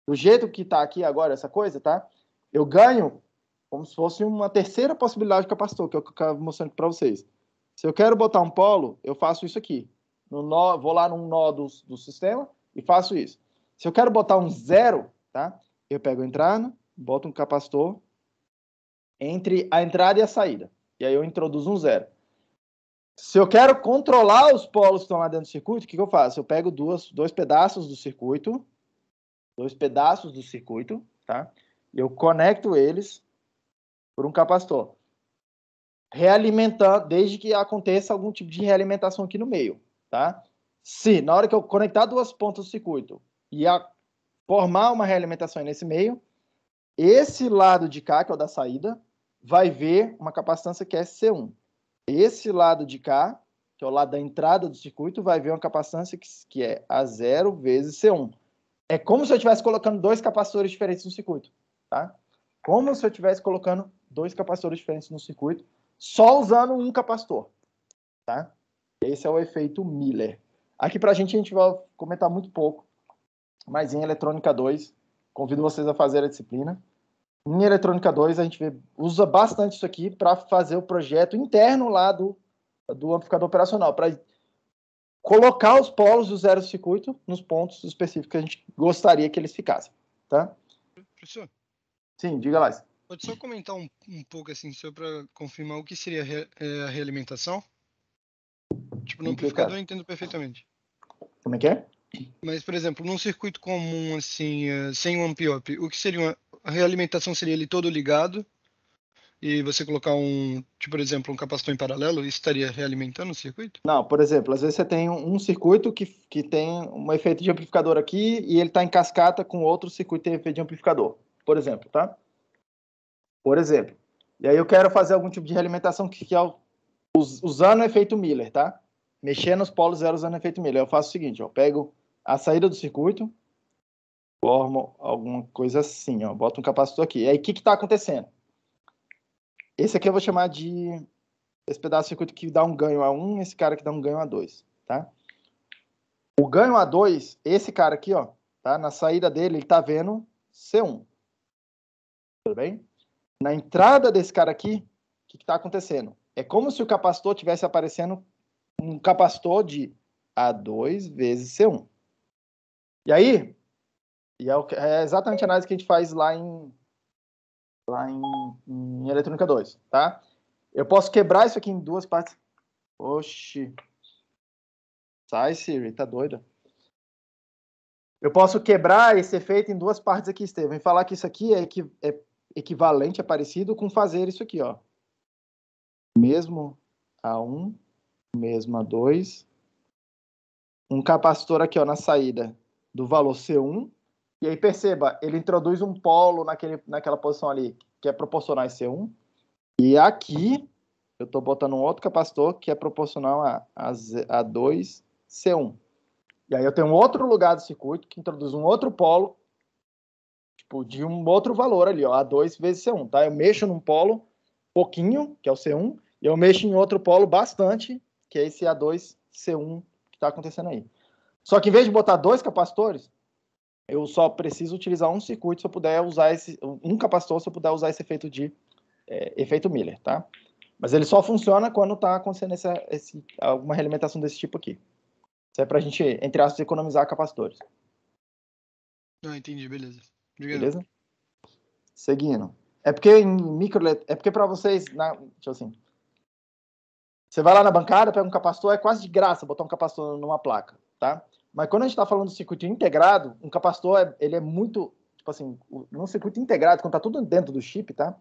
do jeito que está aqui agora essa coisa, tá? Eu ganho como se fosse uma terceira possibilidade de capacitor, que é o que eu estava mostrando para vocês. Se eu quero botar um polo, eu faço isso aqui. Vou lá num nó do sistema e faço isso. Se eu quero botar um zero, tá? Eu pego a entrada, boto um capacitor entre a entrada e a saída. E aí eu introduzo um zero. Se eu quero controlar os polos que estão lá dentro do circuito, o que eu faço? Eu pego dois pedaços do circuito, tá? E eu conecto eles por um capacitor, realimentando, desde que aconteça algum tipo de realimentação aqui no meio, tá? Se, na hora que eu conectar duas pontas do circuito e formar uma realimentação nesse meio, esse lado de cá, que é o da saída, vai ver uma capacitância que é C1. Esse lado de cá, que é o lado da entrada do circuito, vai ver uma capacitância que é A0 vezes C1. É como se eu estivesse colocando dois capacitores diferentes no circuito, tá? Como se eu estivesse colocando dois capacitores diferentes no circuito, só usando um capacitor, tá? Esse é o efeito Miller. Aqui pra gente vai comentar muito pouco, mas em Eletrônica 2, convido vocês a fazer a disciplina. Em Eletrônica 2, a gente usa bastante isso aqui para fazer o projeto interno lá do amplificador operacional, para colocar os polos do zero circuito nos pontos específicos que a gente gostaria que eles ficassem, tá? Professor, Sim, diga lá. pode só comentar um pouco assim, só para confirmar o que seria a realimentação? Tipo, no amplificador eu entendo perfeitamente. Como é que é? Mas, por exemplo, num circuito comum, assim, sem um amp-op, o que seria a realimentação seria ele todo ligado e você colocar tipo, por exemplo, um capacitor em paralelo, isso estaria realimentando o circuito? Não, por exemplo, às vezes você tem um circuito que tem um efeito de amplificador aqui e ele está em cascata com outro circuito que tem efeito de amplificador, por exemplo, tá? Por exemplo. E aí eu quero fazer algum tipo de realimentação que é usando o efeito Miller, tá? Mexer nos polos zero usando o efeito Miller. Eu faço o seguinte, ó, eu pego a saída do circuito, formo alguma coisa assim, ó, boto um capacitor aqui. E aí o que está acontecendo? Esse aqui eu vou chamar de esse pedaço de circuito que dá um ganho A1, esse cara que dá um ganho A2, tá? O ganho A2, esse cara aqui, ó, tá? Na saída dele, ele tá vendo C1. Tudo bem? Na entrada desse cara aqui, o que está acontecendo? É como se o capacitor tivesse aparecendo um capacitor de A2 vezes C1. E aí, é exatamente a análise que a gente faz lá em eletrônica 2, tá? Eu posso quebrar isso aqui em duas partes. Oxi. Sai, Siri, tá doida? Eu posso quebrar esse efeito em duas partes aqui, Estevam, e falar que isso aqui é equivalente, é parecido com fazer isso aqui, ó. Mesmo A1, mesmo A2, um capacitor aqui, ó, na saída do valor C1, e aí perceba, ele introduz um polo naquela posição ali, que é proporcional a C1, e aqui eu estou botando um outro capacitor que é proporcional a 2C1. E aí eu tenho um outro lugar do circuito que introduz um outro polo, tipo, de um outro valor ali, ó, A2 vezes C1, tá? Eu mexo num polo pouquinho, que é o C1, e eu mexo em outro polo bastante, que é esse A2C1 que está acontecendo aí. Só que em vez de botar dois capacitores, eu só preciso utilizar um circuito se eu puder usar um capacitor se eu puder usar esse efeito de efeito Miller, tá? Mas ele só funciona quando está acontecendo alguma realimentação desse tipo aqui. Isso é para a gente, entre aspas, economizar capacitores. Ah, entendi, beleza. Obrigado. Beleza? Seguindo. É porque para vocês, tipo assim, você vai lá na bancada, pega um capacitor, é quase de graça botar um capacitor numa placa, tá? Mas quando a gente está falando do circuito integrado, um capacitor, ele é muito, tipo assim, num circuito integrado, quando está tudo dentro do chip, tá?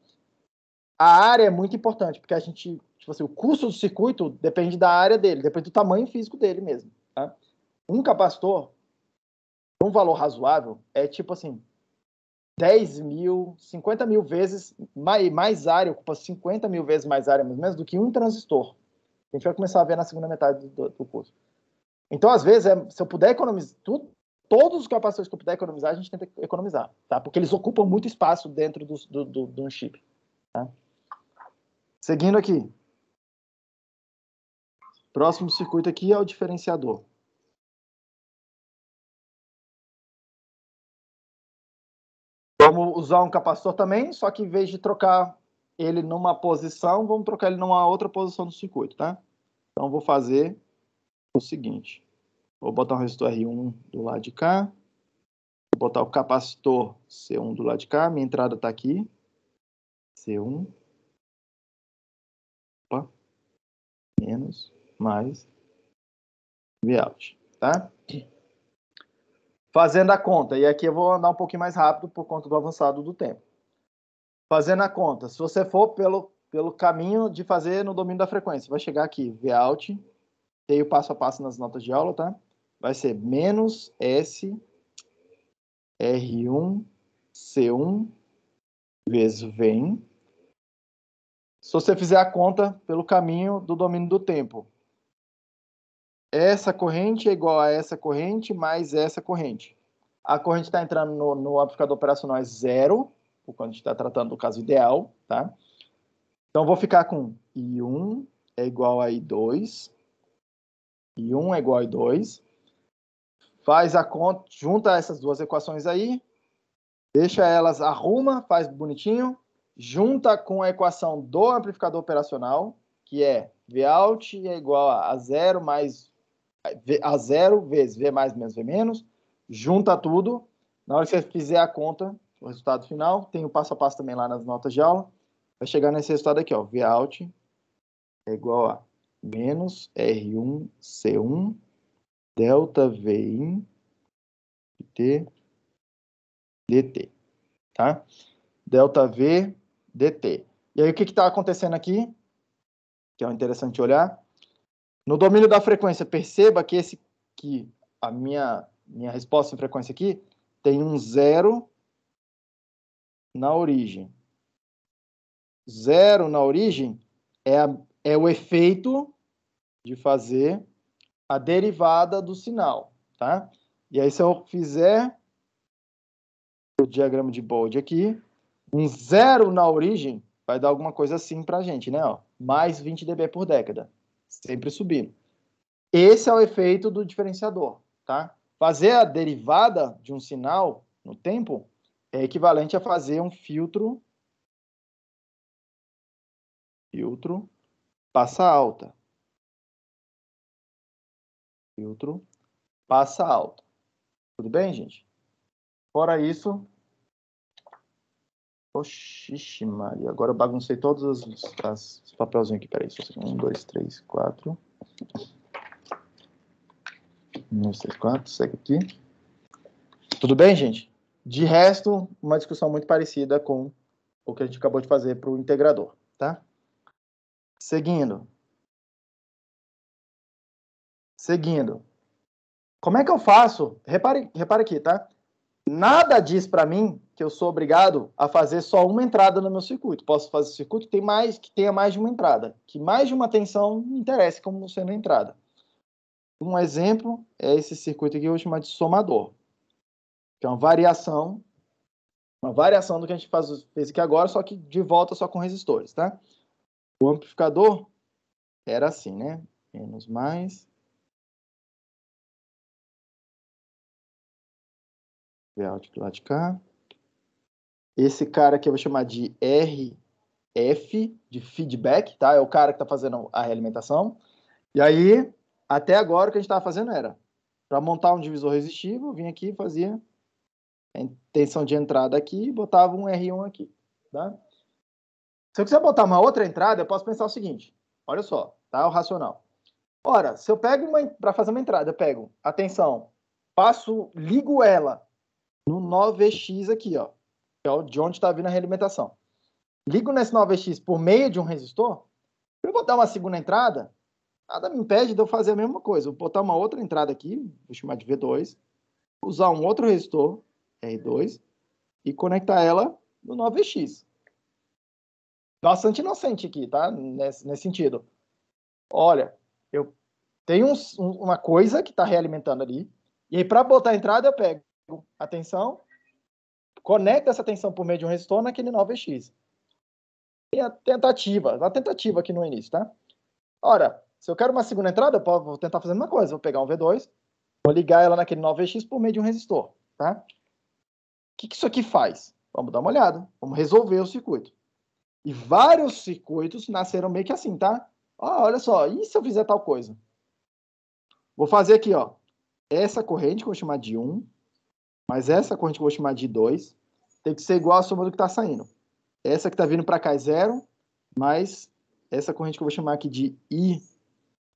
A área é muito importante, porque a gente, tipo assim, o custo do circuito depende da área dele, depende do tamanho físico dele mesmo, tá? Um capacitor, um valor razoável, é tipo assim, 10 mil, 50 mil vezes mais área, ocupa 50 mil vezes mais área, mais ou menos, do que um transistor. A gente vai começar a ver na segunda metade do curso. Então, às vezes, se eu puder economizar todos os capacitores que eu puder economizar, a gente tenta economizar, tá? Porque eles ocupam muito espaço dentro do chip, tá? Seguindo aqui. Próximo circuito aqui é o diferenciador. Vamos usar um capacitor também, só que em vez de trocar ele numa posição, vamos trocar ele numa outra posição do circuito, tá? Então, vou fazer o seguinte. Vou botar um resistor R1 do lado de cá. Vou botar o capacitor C1 do lado de cá. Minha entrada está aqui. C1. Opa. Menos, mais. Vout, tá? Fazendo a conta. E aqui eu vou andar um pouquinho mais rápido por conta do avançado do tempo. Fazendo a conta. Se você for pelo caminho de fazer no domínio da frequência, vai chegar aqui. Vout. Tem o passo a passo nas notas de aula, tá? Vai ser menos S R1 C1 vezes vem. Se você fizer a conta pelo caminho do domínio do tempo, essa corrente é igual a essa corrente mais essa corrente. A corrente está entrando no amplificador operacional é zero, quando a gente está tratando do caso ideal, tá? Então, vou ficar com I1 é igual a I2. I1 é igual a I2. Faz a conta, junta essas duas equações aí, deixa elas, arruma, faz bonitinho, junta com a equação do amplificador operacional, que é Vout é igual a zero mais A0 vezes V mais menos V menos, junta tudo. Na hora que você fizer a conta, o resultado final, tem o passo a passo também lá nas notas de aula, vai chegar nesse resultado aqui, ó, Vout é igual a menos R1C1 delta Vin dt, tá? Delta V dt. E aí o que está acontecendo aqui? Que é interessante olhar. No domínio da frequência, perceba que a minha resposta em frequência aqui tem um 0 na origem. 0 na origem é o efeito de fazer a derivada do sinal, tá? E aí, se eu fizer o diagrama de Bode aqui, um 0 na origem vai dar alguma coisa assim pra gente, né? Ó, mais 20 dB por década, sempre subindo. Esse é o efeito do diferenciador, tá? Fazer a derivada de um sinal no tempo é equivalente a fazer um filtro passa alta. Filtro passa alta. Tudo bem, gente? Fora isso... Oxi, Maria. Agora eu baguncei todos os papelzinhos aqui. Peraí, só 1, 2, 3, 4. 1, 2, 3, 4. Segue aqui. Tudo bem, gente? De resto, uma discussão muito parecida com o que a gente acabou de fazer para o integrador, tá? Seguindo. Como é que eu faço? Repare aqui, tá? Nada diz para mim que eu sou obrigado a fazer só uma entrada no meu circuito. Posso fazer circuito que tenha mais de uma entrada. Que mais de uma tensão me interesse como sendo entrada. Um exemplo é esse circuito aqui que eu vou chamar de somador. Que é uma variação do que a gente fez aqui agora, só que de volta só com resistores, tá? O amplificador era assim, né? Menos mais. Vout do lado de cá. Esse cara aqui eu vou chamar de RF, de feedback, tá? É o cara que está fazendo a realimentação. E aí, até agora, o que a gente estava fazendo era, para montar um divisor resistivo, eu vinha aqui e fazia a tensão de entrada aqui e botava um R1 aqui, tá? Se eu quiser botar uma outra entrada, eu posso pensar o seguinte, olha só, tá? O racional. Ora, se eu pego para fazer uma entrada, eu pego a tensão, ligo ela no 9X aqui, ó, que é de onde está vindo a realimentação. Ligo nesse 9X por meio de um resistor, para eu botar uma segunda entrada, nada me impede de eu fazer a mesma coisa. Eu vou botar uma outra entrada aqui, vou chamar de V2, usar um outro resistor, R2, e conectar ela no 9X. Bastante inocente aqui, tá? Nesse sentido. Olha, eu tenho uma coisa que está realimentando ali, e aí para botar a entrada eu pego a tensão, conecto essa tensão por meio de um resistor naquele 9X. E a tentativa aqui no início, tá? Ora, se eu quero uma segunda entrada, eu vou tentar fazer a mesma coisa. Vou pegar um V2, vou ligar ela naquele 9X por meio de um resistor, tá? O que isso aqui faz? Vamos dar uma olhada. Vamos resolver o circuito. E vários circuitos nasceram meio que assim, tá? Olha só, e se eu fizer tal coisa? Vou fazer aqui, ó. Essa corrente que eu vou chamar de 1, mas essa corrente que eu vou chamar de 2, tem que ser igual à soma do que está saindo. Essa que está vindo para cá é 0, mas essa corrente que eu vou chamar aqui de I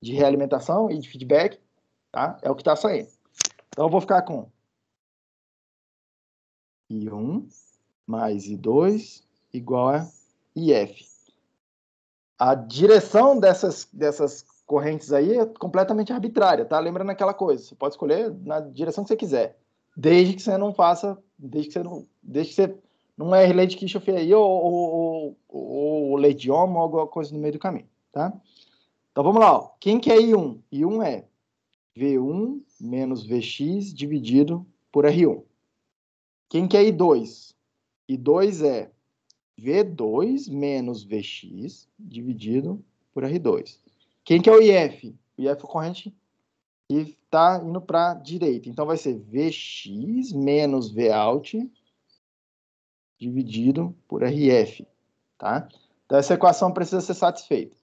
de realimentação e de feedback, tá? É o que está saindo. Então, eu vou ficar com I1 mais I2 igual a IF. A direção dessas correntes aí é completamente arbitrária, tá? Lembrando aquela coisa, você pode escolher na direção que você quiser, desde que você não faça, desde que você não erre lei de Kirchhoff aí ou lei de Ohm ou alguma coisa no meio do caminho, tá? Então vamos lá, ó. Quem que é I1? I1 é V1 menos Vx dividido por R1. Quem que é I2? I2 é V2 menos Vx dividido por R2. Quem que é o IF? O IF é a corrente que está indo para a direita. Então vai ser Vx menos Vout dividido por RF. Tá? Então essa equação precisa ser satisfeita.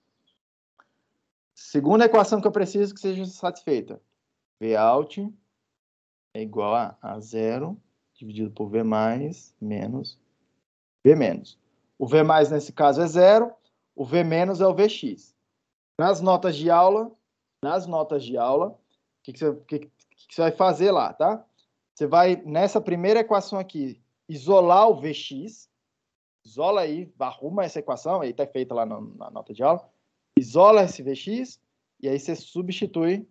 Segunda equação que eu preciso que seja satisfeita. Vout é igual a 0 dividido por V mais menos V menos. O V mais, nesse caso, é 0. O V menos é o Vx. Nas notas de aula, o que você vai fazer lá, tá? Você vai, nessa primeira equação aqui, isolar o Vx. Isola aí, arruma essa equação, aí tá feita lá na nota de aula. Isola esse Vx, e aí você substitui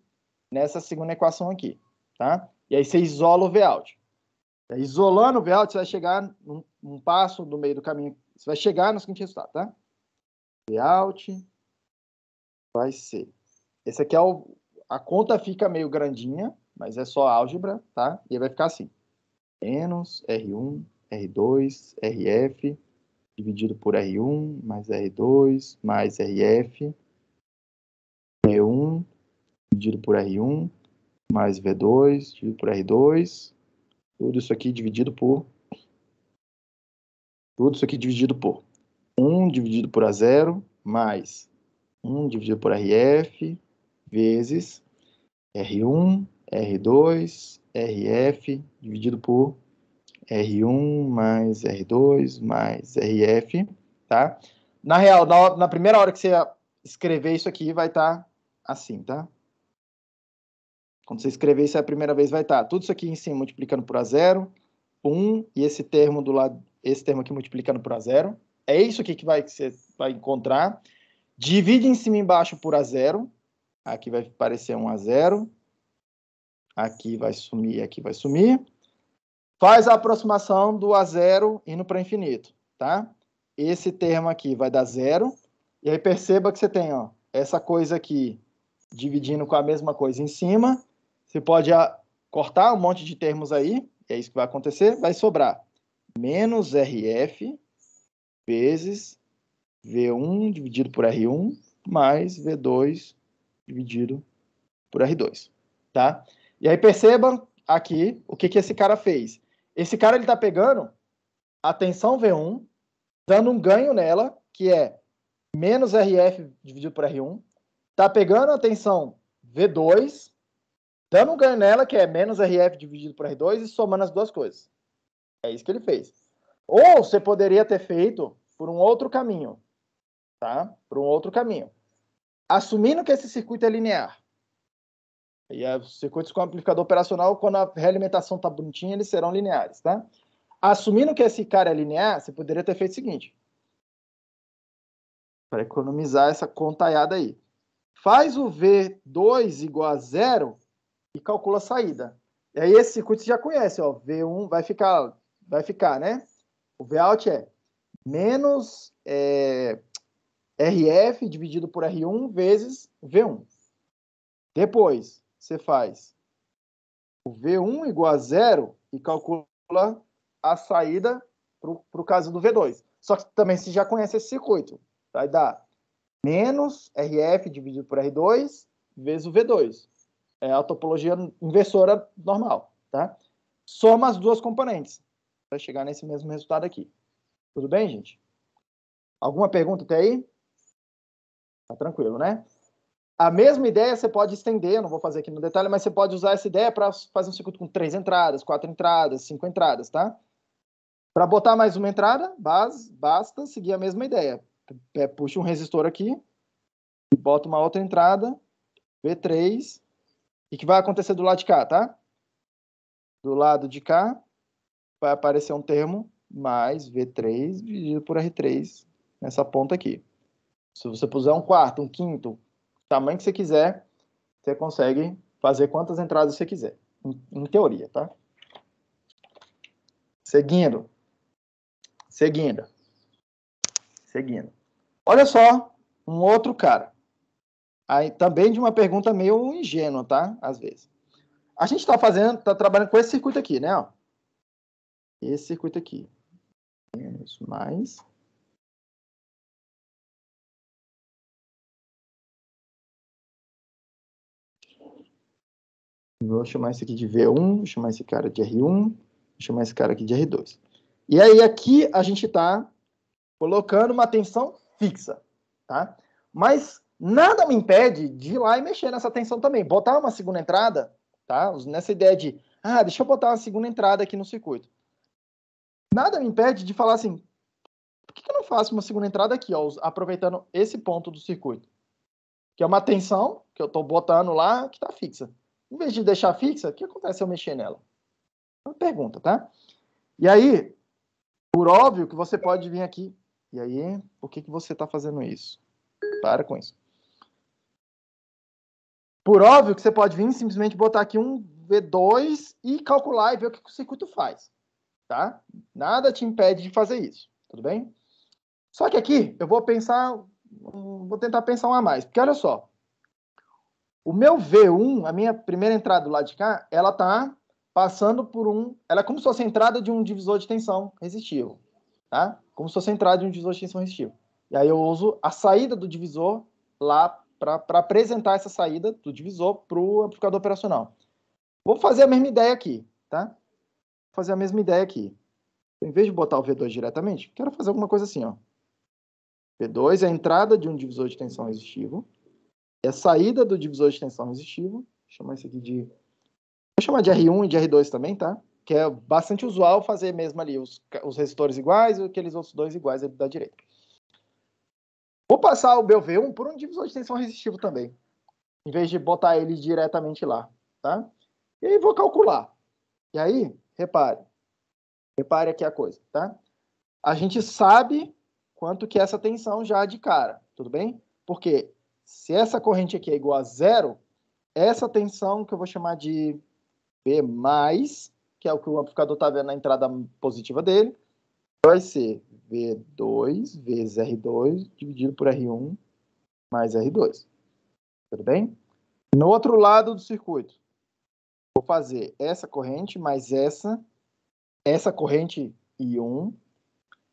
nessa segunda equação aqui, tá? E aí você isola o Vout. Isolando o Vout, você vai chegar num passo no meio do caminho. Você vai chegar no seguinte resultado, tá? Vout vai ser... Esse aqui é a conta fica meio grandinha, mas é só álgebra, tá? E aí vai ficar assim. Menos R1, R2, RF, dividido por R1, mais R2, mais RF, V1, dividido por R1, mais V2, dividido por R2, tudo isso aqui dividido por 1 dividido por A0, mais 1 dividido por RF, vezes R1, R2, RF, dividido por R1 mais R2 mais RF, tá? Na real, na primeira hora que você escrever isso aqui, vai estar assim, tá? Quando você escrever isso a primeira vez, vai estar tudo isso aqui em cima multiplicando por A0, 1, e esse termo do lado, esse termo aqui multiplicando por A0. É isso aqui que você vai encontrar. Divide em cima e embaixo por A0. Aqui vai aparecer um A0. Aqui vai sumir, aqui vai sumir. Faz a aproximação do A0 indo para infinito, tá? Esse termo aqui vai dar 0. E aí perceba que você tem, ó, essa coisa aqui dividindo com a mesma coisa em cima. Você pode cortar um monte de termos aí. É isso que vai acontecer. Vai sobrar menos RF vezes V1 dividido por R1 mais V2 dividido por R2, tá? E aí perceba aqui o que esse cara fez. Esse cara ele está pegando a tensão V1, dando um ganho nela, que é menos RF dividido por R1. Está pegando a tensão V2, dando um ganho nela, que é menos RF dividido por R2, e somando as duas coisas. É isso que ele fez. Ou você poderia ter feito por um outro caminho, tá? Por um outro caminho. Assumindo que esse circuito é linear. E os circuitos com amplificador operacional, quando a realimentação está bonitinha, eles serão lineares, tá? Assumindo que esse cara é linear, você poderia ter feito o seguinte. Para economizar essa contaiada aí. Faz o V2 igual a 0 e calcula a saída. E aí esse circuito você já conhece, ó. V1 vai ficar, né? O Vout é menos RF dividido por R1 vezes V1. Depois, você faz o V1 igual a 0 e calcula a saída para o caso do V2. Só que também você já conhece esse circuito. Vai dar menos RF dividido por R2 vezes o V2. É a topologia inversora normal, tá? Soma as duas componentes para chegar nesse mesmo resultado aqui. Tudo bem, gente? Alguma pergunta até aí? Tá tranquilo, né? A mesma ideia você pode estender, eu não vou fazer aqui no detalhe, mas você pode usar essa ideia para fazer um circuito com 3 entradas, 4 entradas, 5 entradas, tá? Para botar mais uma entrada, basta seguir a mesma ideia. Puxa um resistor aqui, bota uma outra entrada, V3, e o que vai acontecer do lado de cá, tá? Do lado de cá, vai aparecer um termo mais V3 dividido por R3 nessa ponta aqui. Se você puser um quarto, um quinto, o tamanho que você quiser, você consegue fazer quantas entradas você quiser, em teoria, tá? Seguindo. Olha só, um outro cara. Aí, também de uma pergunta meio ingênua, tá? Às vezes. A gente tá trabalhando com esse circuito aqui, né? Ó. Esse circuito aqui. Menos mais. Vou chamar esse aqui de V1, vou chamar esse cara de R1, vou chamar esse cara aqui de R2. E aí aqui a gente está colocando uma tensão fixa, tá? Mas nada me impede de ir lá e mexer nessa tensão também. Botar uma segunda entrada, tá? Nessa ideia de, deixa eu botar uma segunda entrada aqui no circuito. Nada me impede de falar assim, por que eu não faço uma segunda entrada aqui, ó, aproveitando esse ponto do circuito? Que é uma tensão que eu estou botando lá, que está fixa. Em vez de deixar fixa, o que acontece se eu mexer nela? Uma pergunta, tá? E aí, por óbvio que você pode vir aqui. E aí, por que você está fazendo isso? Para com isso. Por óbvio que você pode vir e simplesmente botar aqui um V2 e calcular e ver o que o circuito faz. Tá? Nada te impede de fazer isso. Tudo bem? Só que aqui, eu vou tentar pensar um a mais. Porque olha só. O meu V1, a minha primeira entrada do lado de cá, ela está passando por ela é como se fosse a entrada de um divisor de tensão resistivo. Tá? Como se fosse a entrada de um divisor de tensão resistivo. E aí eu uso a saída do divisor lá para apresentar essa saída do divisor para o amplificador operacional. Vou fazer a mesma ideia aqui, tá? Vou fazer a mesma ideia aqui. Em vez de botar o V2 diretamente, quero fazer alguma coisa assim, ó. V2 é a entrada de um divisor de tensão resistivo. É a saída do divisor de tensão resistivo. Vou chamar isso aqui de... Vou chamar de R1 e de R2 também, tá? Que é bastante usual fazer mesmo ali os resistores iguais e aqueles outros dois iguais ali da direita. Vou passar o meu V1 por um divisor de tensão resistivo também, em vez de botar ele diretamente lá, tá? E aí vou calcular. E aí, repare aqui a coisa, tá? A gente sabe quanto que é essa tensão já de cara, tudo bem? Porque se essa corrente aqui é igual a zero, essa tensão que eu vou chamar de V+, que é o que o amplificador está vendo na entrada positiva dele, vai ser V2 vezes R2 dividido por R1 mais R2. Tudo bem? No outro lado do circuito, vou fazer essa corrente mais essa corrente I1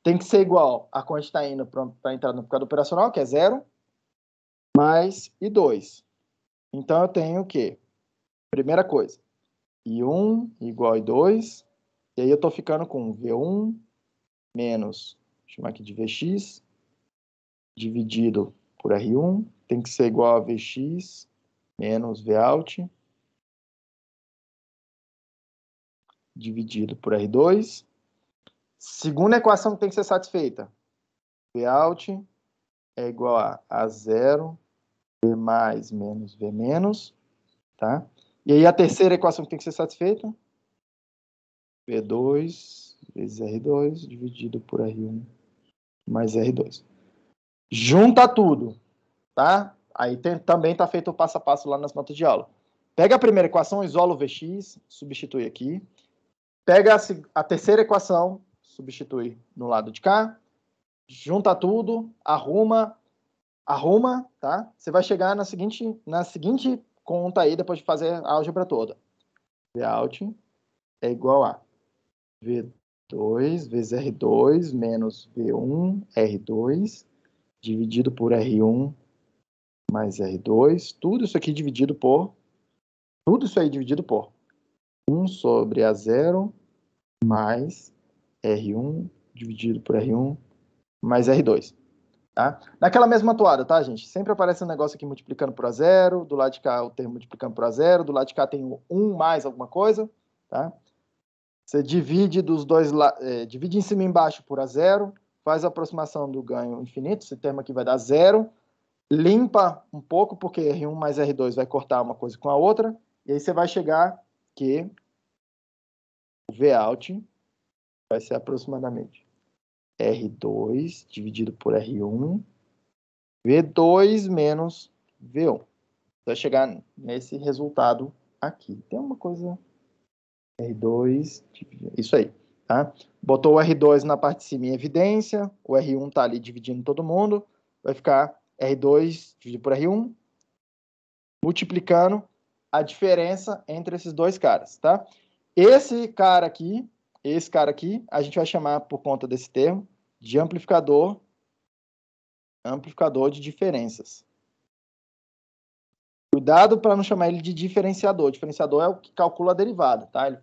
tem que ser igual a corrente está indo para entrar no amplificador operacional, que é 0, mais I2. Então, eu tenho o quê? Primeira coisa, I1 igual a I2, e aí eu estou ficando com V1 menos, vou chamar aqui de Vx, dividido por R1, tem que ser igual a Vx menos Vout, dividido por R2. Segunda equação que tem que ser satisfeita. Vout é igual a 0, V mais menos V menos, tá? E aí a terceira equação que tem que ser satisfeita. V2 vezes R2 dividido por R1 mais R2. Junta tudo, tá? Aí também está feito o passo a passo lá nas notas de aula. Pega a primeira equação, isola o Vx, substitui aqui. Pega a terceira equação, substitui no lado de cá. Junta tudo, arruma, tá? Você vai chegar na seguinte conta aí, depois de fazer a álgebra toda. Vout é igual a V2 vezes R2 menos V1 R2 dividido por R1 mais R2. Tudo isso aí dividido por 1 sobre A0 mais R1 dividido por R1 mais R2. Tá? Naquela mesma toada, tá, gente? Sempre aparece um negócio aqui multiplicando por A0, do lado de cá o termo multiplicando por A0, do lado de cá tem o 1 mais alguma coisa, tá? Você divide divide em cima e embaixo por A0, faz a aproximação do ganho infinito, esse termo aqui vai dar 0, limpa um pouco, porque R1 mais R2 vai cortar uma coisa com a outra, e aí você vai chegar que o Vout vai ser aproximadamente R2 dividido por R1, V2 menos V1. Vai chegar nesse resultado aqui. Tem uma coisa... R2, isso aí, tá? Botou o R2 na parte de cima em evidência, o R1 tá ali dividindo todo mundo, vai ficar R2 dividido por R1, multiplicando a diferença entre esses dois caras, tá? Esse cara aqui, a gente vai chamar, por conta desse termo, de amplificador de diferenças. Cuidado para não chamar ele de diferenciador. Diferenciador é o que calcula a derivada, tá? Ele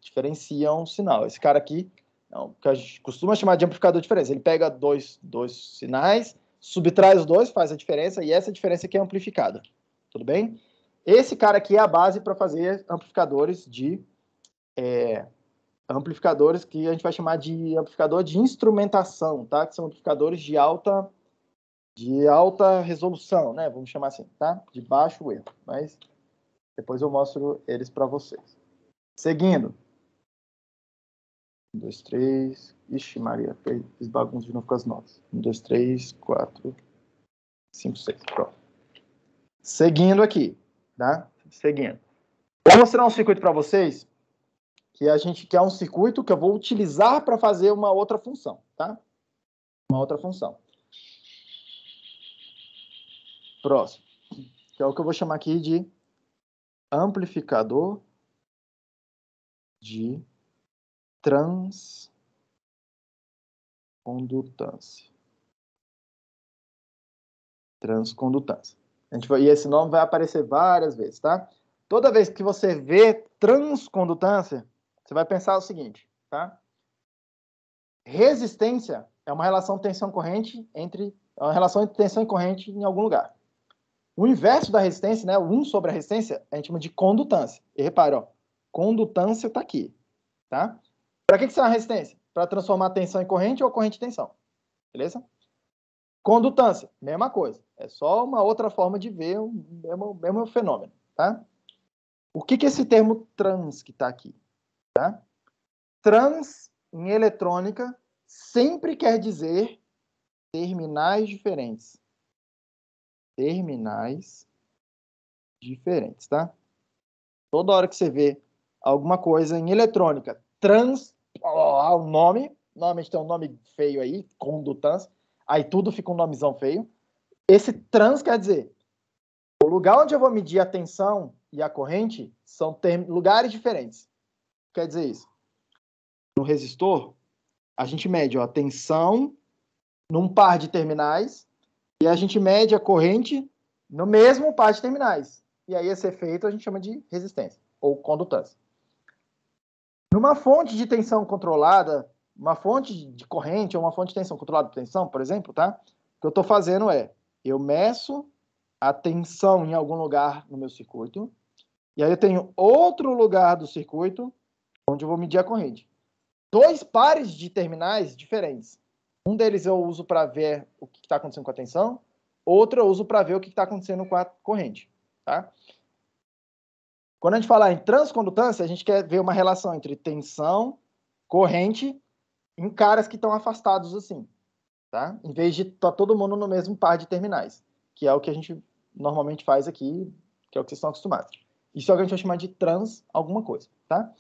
diferencia um sinal. Esse cara aqui, não, que a gente costuma chamar de amplificador de diferença. Ele pega dois sinais, subtrai os dois, faz a diferença, e essa diferença aqui é amplificada. Tudo bem? Esse cara aqui é a base para fazer amplificadores que a gente vai chamar de amplificador de instrumentação, tá? Que são amplificadores de alta resolução, né? Vamos chamar assim, tá? De baixo erro, mas depois eu mostro eles para vocês. Seguindo. 1, 2, 3. Ixi, Maria, fiz bagunça de novo com as notas. 1, 2, 3, 4, 5, 6. Pronto. Seguindo aqui, tá? Seguindo. Vou mostrar um circuito para vocês que é um circuito que eu vou utilizar para fazer uma outra função, tá? Uma outra função. Próximo. Que é o que eu vou chamar aqui de amplificador de transcondutância. Transcondutância. E esse nome vai aparecer várias vezes, tá? Toda vez que você vê transcondutância, você vai pensar o seguinte, tá? Resistência é uma relação tensão-corrente é uma relação entre tensão e corrente em algum lugar. O inverso da resistência, né, o 1 sobre a resistência, a gente chama de condutância. E repare, ó, condutância está aqui, tá? Para que serve a resistência? Para transformar tensão em corrente ou corrente em tensão. Beleza? Condutância, mesma coisa. É só uma outra forma de ver o mesmo fenômeno, tá? O que é esse termo trans que está aqui? Tá? Trans, em eletrônica, sempre quer dizer terminais diferentes. Terminais diferentes, tá? Toda hora que você vê alguma coisa em eletrônica, trans, o nome, normalmente tem um nome feio aí, condutância, aí tudo fica um nomezão feio. Esse trans quer dizer, o lugar onde eu vou medir a tensão e a corrente são lugares diferentes. Quer dizer isso? No resistor, a gente mede a tensão num par de terminais e a gente mede a corrente no mesmo par de terminais. E aí esse efeito a gente chama de resistência ou condutância. Numa fonte de tensão controlada, uma fonte de corrente ou uma fonte de tensão controlada por tensão, por exemplo, tá? O que eu estou fazendo é, eu meço a tensão em algum lugar no meu circuito, e aí eu tenho outro lugar do circuito onde eu vou medir a corrente. 2 pares de terminais diferentes. Um deles eu uso para ver o que está acontecendo com a tensão, outro eu uso para ver o que está acontecendo com a corrente. Tá? Quando a gente fala em transcondutância, a gente quer ver uma relação entre tensão, corrente, em caras que estão afastados assim. Tá? Em vez de estar todo mundo no mesmo par de terminais, que é o que a gente normalmente faz aqui, que é o que vocês estão acostumados. Isso é o que a gente vai chamar de trans alguma coisa. Tá?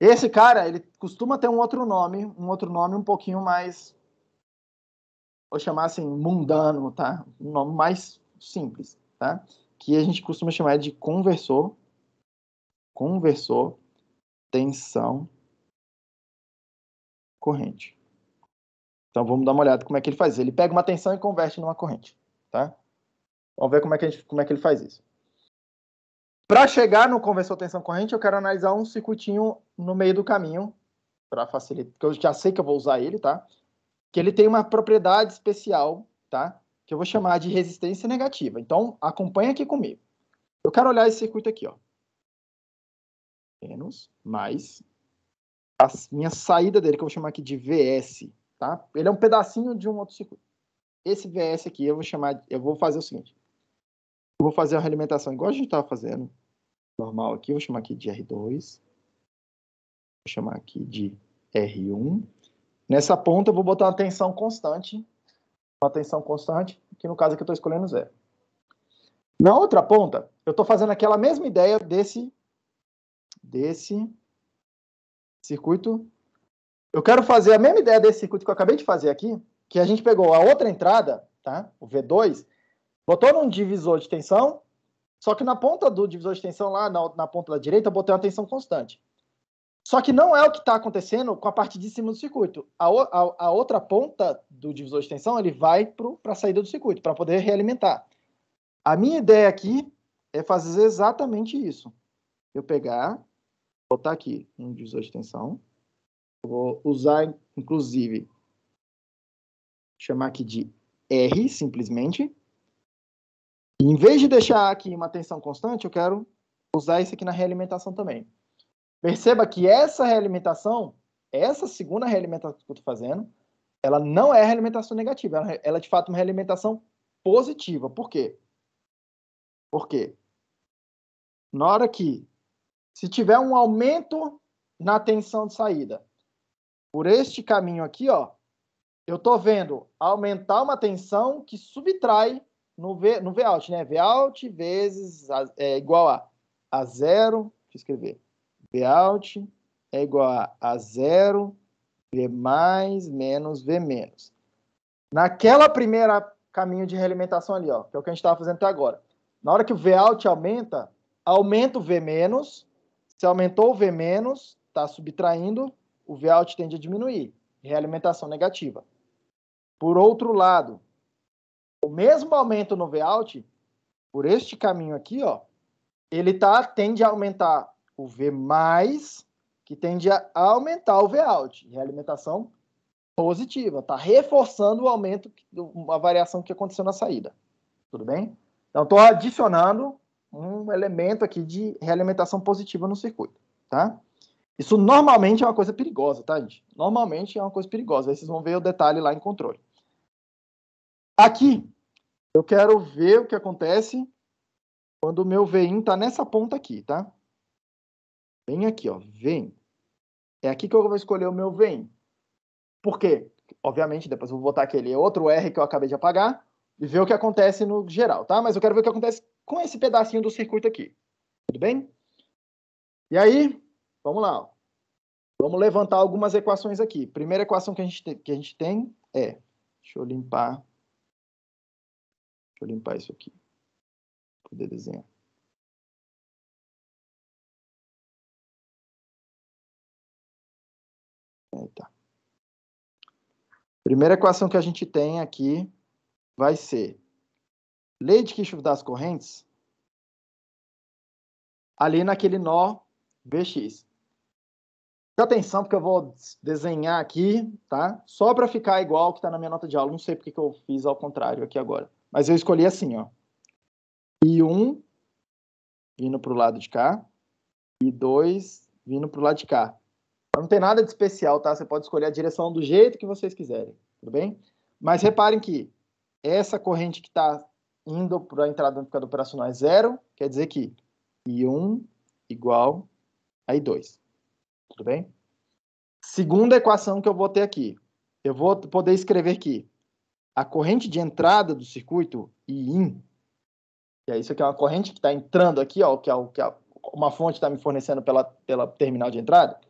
Esse cara, ele costuma ter um outro nome um pouquinho mais, vou chamar assim, mundano, tá? Um nome mais simples, tá? Que a gente costuma chamar de conversor, tensão, corrente. Então, vamos dar uma olhada como é que ele faz. Ele pega uma tensão e converte numa corrente, tá? Vamos ver como é que ele faz isso. Para chegar no conversor tensão-corrente, eu quero analisar um circuitinho no meio do caminho, para facilitar, porque eu já sei que eu vou usar ele, tá? Que ele tem uma propriedade especial, tá? Que eu vou chamar de resistência negativa. Então, acompanha aqui comigo. Eu quero olhar esse circuito aqui, ó. Menos, mais, a minha saída dele, que eu vou chamar aqui de VS, tá? Ele é um pedacinho de um outro circuito. Esse VS aqui, eu vou fazer o seguinte. Eu vou fazer a realimentação igual a gente estava fazendo, normal aqui, eu vou chamar aqui de R2, vou chamar aqui de R1. Nessa ponta eu vou botar uma tensão constante, que no caso aqui eu estou escolhendo 0. Na outra ponta, eu estou fazendo aquela mesma ideia desse circuito. Eu quero fazer a mesma ideia desse circuito que eu acabei de fazer aqui, que a gente pegou a outra entrada, tá? O V2, botou num divisor de tensão, só que na ponta do divisor de tensão, lá na ponta da direita, eu botei uma tensão constante. Só que não é o que está acontecendo com a parte de cima do circuito. A outra ponta do divisor de tensão, ele vai para a saída do circuito, para poder realimentar. A minha ideia aqui é fazer exatamente isso. Eu pegar, botar aqui um divisor de tensão. Eu vou usar, inclusive, chamar aqui de R, simplesmente. E, em vez de deixar aqui uma tensão constante, eu quero usar isso aqui na realimentação também. Perceba que essa realimentação, essa segunda realimentação que eu estou fazendo, ela não é realimentação negativa, ela é de fato uma realimentação positiva. Por quê? Porque na hora que, se tiver um aumento na tensão de saída, por este caminho aqui, ó, eu estou vendo aumentar uma tensão que subtrai no Vout, né? Vout vezes é igual a zero, deixa eu escrever, Vout é igual a zero, V mais menos V menos. Naquela primeira caminho de realimentação ali, ó, que é o que a gente estava fazendo até agora. Na hora que o Vout aumenta, aumenta o V menos. Se aumentou o V menos, está subtraindo, o Vout tende a diminuir. Realimentação negativa. Por outro lado, o mesmo aumento no Vout, por este caminho aqui, ó, ele tende a aumentar o V mais, que tende a aumentar o Vout. Realimentação positiva, está reforçando o aumento, a variação que aconteceu na saída. Tudo bem? Então, estou adicionando um elemento aqui de realimentação positiva no circuito, tá? Isso normalmente é uma coisa perigosa, tá, gente? Normalmente é uma coisa perigosa. Aí vocês vão ver o detalhe lá em controle. Aqui, eu quero ver o que acontece quando o meu Vin está nessa ponta aqui, tá? Vem aqui, ó, Vin. É aqui que eu vou escolher o meu Vin. Por quê? Obviamente, depois eu vou botar aquele outro R que eu acabei de apagar e ver o que acontece no geral, tá? Mas eu quero ver o que acontece com esse pedacinho do circuito aqui. Tudo bem? E aí, vamos lá. Ó. Vamos levantar algumas equações aqui. Primeira equação que a gente tem é... Deixa eu limpar isso aqui. Para poder desenhar. Aí tá. Primeira equação que a gente tem aqui vai ser lei de Kirchhoff das correntes ali naquele nó Vx. Atenção, porque eu vou desenhar aqui, tá? Só para ficar igual ao que está na minha nota de aula. Não sei porque que eu fiz ao contrário aqui agora. Mas eu escolhi assim, ó. I1 vindo para o lado de cá. I2 vindo para o lado de cá. Não tem nada de especial, tá? Você pode escolher a direção do jeito que vocês quiserem. Tudo bem? Mas reparem que essa corrente que está indo para a entrada do amplificador operacional é zero. Quer dizer que I1 igual a I2. Tudo bem? Segunda equação que eu vou ter aqui. Eu vou poder escrever aqui a corrente de entrada do circuito, IIN, que é isso aqui, é uma corrente que está entrando aqui, ó, que uma fonte está me fornecendo pela terminal de entrada,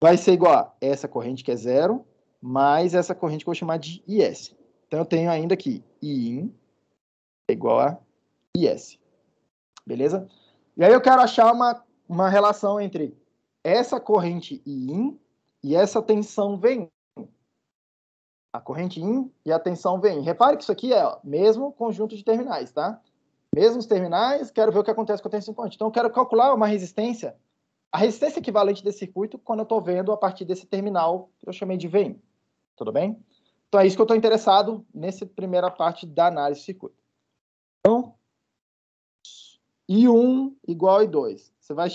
vai ser igual a essa corrente que é zero, mais essa corrente que eu vou chamar de IS. Então, eu tenho ainda aqui IIN é igual a IS. Beleza? E aí eu quero achar uma relação entre essa corrente IIN e essa tensão Vin. A corrente IN e a tensão Vin. Repare que isso aqui é o mesmo conjunto de terminais, tá? Mesmos terminais, quero ver o que acontece com a tensão corrente. Então, eu quero calcular uma resistência, a resistência equivalente desse circuito quando eu estou vendo a partir desse terminal que eu chamei de Vin. Tudo bem? Então, é isso que eu estou interessado nessa primeira parte da análise de circuito. Então, I1 igual a I2. Você vai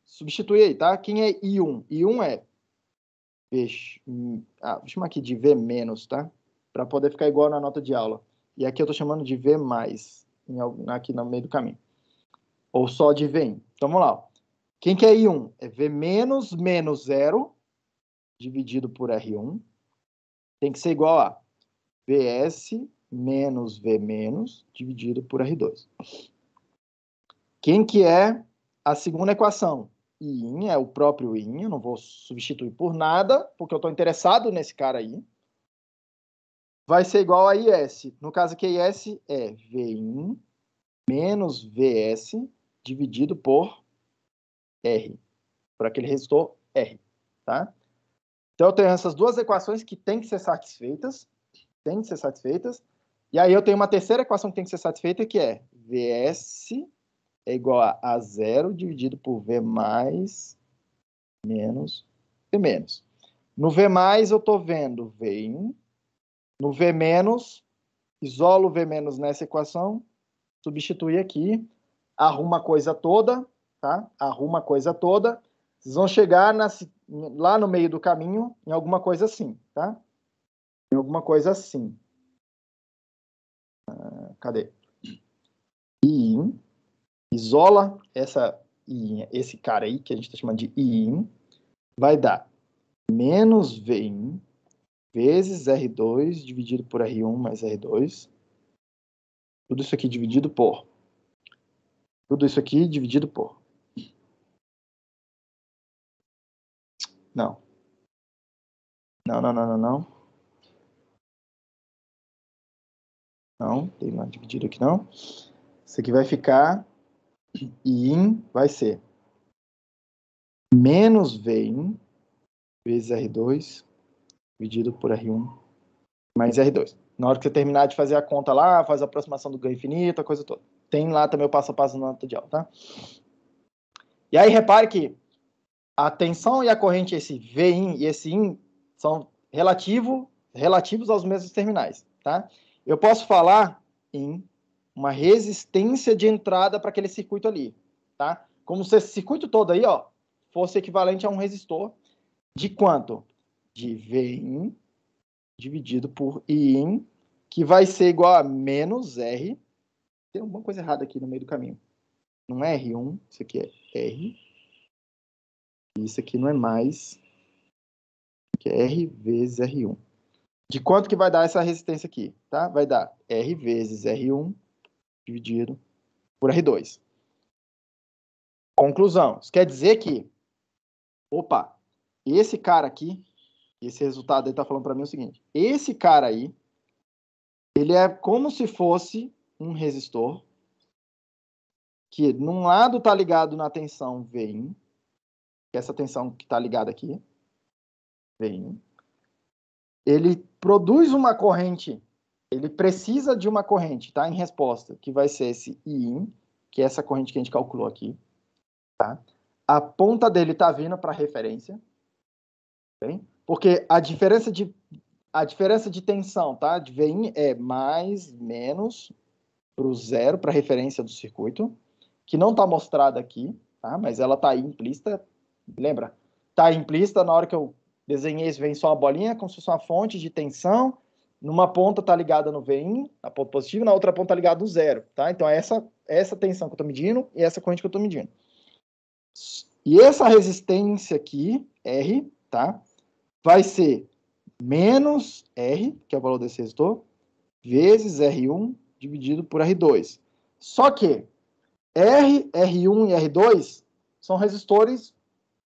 substituir aí, tá? Quem é I1? I1 é... vou chamar aqui de V menos, tá? Para poder ficar igual na nota de aula. E aqui eu estou chamando de V mais, aqui no meio do caminho. Ou só de V. Então, vamos lá. Quem que é I1? É V menos menos 0, dividido por R1. Tem que ser igual a VS menos V menos, dividido por R2. Quem que é a segunda equação? IIN é o próprio IIN, eu não vou substituir por nada, porque eu estou interessado nesse cara aí. Vai ser igual a IS. No caso aqui, IS é VIN menos VS dividido por R. Por aquele resistor R. Tá? Então, eu tenho essas duas equações que têm que ser satisfeitas. Tem que ser satisfeitas. E aí, eu tenho uma terceira equação que tem que ser satisfeita, que é VS é igual a 0 dividido por V mais menos V menos. No V mais, eu estou vendo VIN. No V menos, isolo o V menos nessa equação, substituir aqui, arruma a coisa toda, tá? Arruma a coisa toda. Vocês vão chegar lá no meio do caminho em alguma coisa assim, tá? Em alguma coisa assim. Cadê? I1. Isola esse cara aí, que a gente está chamando de I1, vai dar menos V1 vezes R2 dividido por R1 mais R2. Tudo isso aqui dividido por. Tudo isso aqui dividido por. Não. Não. Não, tem nada dividido aqui não. Isso aqui vai ficar, I1 vai ser menos V1 vezes R2 dividido por R1 mais R2. Na hora que você terminar de fazer a conta lá, faz a aproximação do ganho infinito, a coisa toda. Tem lá também o passo a passo na nota de aula, tá? E aí, repare que a tensão e a corrente, esse Vin e esse In, são relativos aos mesmos terminais, tá? Eu posso falar em uma resistência de entrada para aquele circuito ali, tá? Como se esse circuito todo aí, ó, fosse equivalente a um resistor de quanto? De Vin dividido por In, que vai ser igual a menos R. Tem alguma coisa errada aqui no meio do caminho. Não é R1, isso aqui é R. Isso aqui não é mais, que é R vezes R1. De quanto que vai dar essa resistência aqui? Tá? Vai dar R vezes R1 dividido por R2. Conclusão. Isso quer dizer que, opa, esse cara aqui, esse resultado aí está falando para mim o seguinte. Esse cara aí, ele é como se fosse um resistor que, num lado, está ligado na tensão Vin, que é essa tensão que está ligada aqui, Vin. Ele produz uma corrente, ele precisa de uma corrente, tá? Em resposta, que vai ser esse I1, que é essa corrente que a gente calculou aqui, tá? A ponta dele está vindo para referência, bem? Porque a diferença de tensão, tá? De Vin é mais, menos, para o zero, para referência do circuito, que não está mostrada aqui, tá? Mas ela está aí implícita, lembra? Está implícita na hora que eu desenhei esse Vin só uma bolinha, como se fosse uma fonte de tensão, numa ponta está ligada no Vin, na ponta positiva, na outra ponta está ligada no zero, tá? Então é essa tensão que eu estou medindo e essa corrente que eu estou medindo. E essa resistência aqui, R, tá? Vai ser menos R, que é o valor desse resistor, vezes R1 dividido por R2. Só que R, R1 e R2 são resistores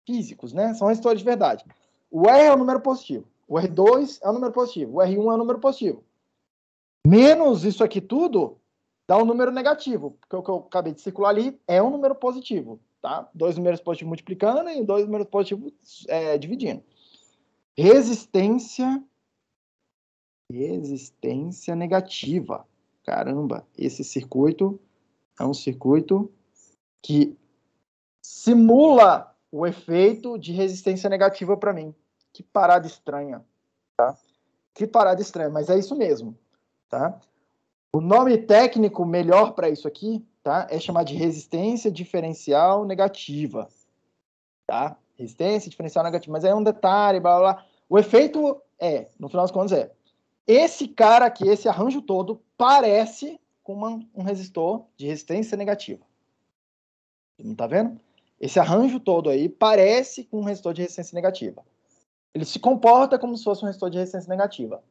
físicos, né? São resistores de verdade. O R é o número positivo, o R2 é o número positivo, o R1 é o número positivo. Menos isso aqui tudo dá um número negativo, porque o que eu acabei de circular ali é um número positivo, tá? 2 números positivos multiplicando e 2 números positivos dividindo. Resistência negativa. Caramba, esse circuito é um circuito que simula o efeito de resistência negativa para mim. Que parada estranha, tá? Que parada estranha, mas é isso mesmo, tá? O nome técnico melhor para isso aqui, tá? É chamar de resistência diferencial negativa, tá? Resistência diferencial negativa, mas aí é um detalhe, blá, blá, blá. O efeito no final das contas esse cara aqui, esse arranjo todo, parece com um resistor de resistência negativa. Não tá vendo? Esse arranjo todo aí parece com um resistor de resistência negativa. Ele se comporta como se fosse um resistor de resistência negativa.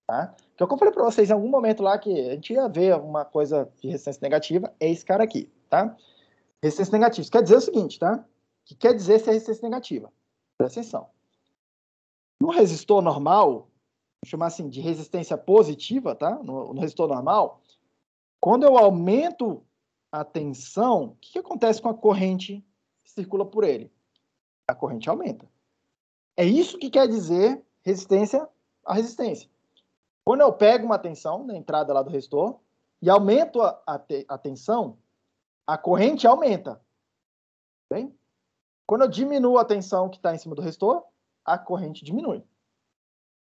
Tá? Que eu falei para vocês em algum momento lá que a gente ia ver uma coisa de resistência negativa, é esse cara aqui, tá? Resistência negativa. Isso quer dizer o seguinte, tá? O que quer dizer ser resistência negativa? Presta atenção. No resistor normal, vou chamar assim de resistência positiva, tá? No resistor normal, quando eu aumento a tensão, o que acontece com a corrente que circula por ele? A corrente aumenta. É isso que quer dizer resistência a resistência. Quando eu pego uma tensão na entrada lá do resistor e aumento a tensão, a corrente aumenta. Bem? Quando eu diminuo a tensão que está em cima do resistor, a corrente diminui.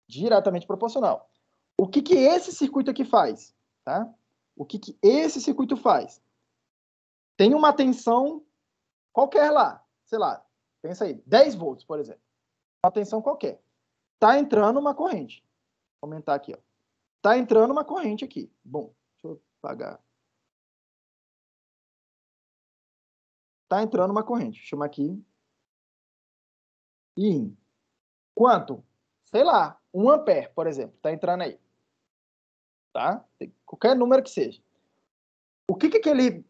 Diretamente proporcional. O que esse circuito aqui faz? Tá? o que esse circuito faz? Tem uma tensão qualquer lá, sei lá, pensa aí, 10 volts, por exemplo. Uma tensão qualquer. Está entrando uma corrente. Vou aumentar aqui, ó. Está entrando uma corrente aqui. Bom, deixa eu apagar. Está entrando uma corrente. Vou chamar aqui. IN. Quanto? Sei lá, 1 ampere, por exemplo. Está entrando aí. Tá? Qualquer número que seja. O que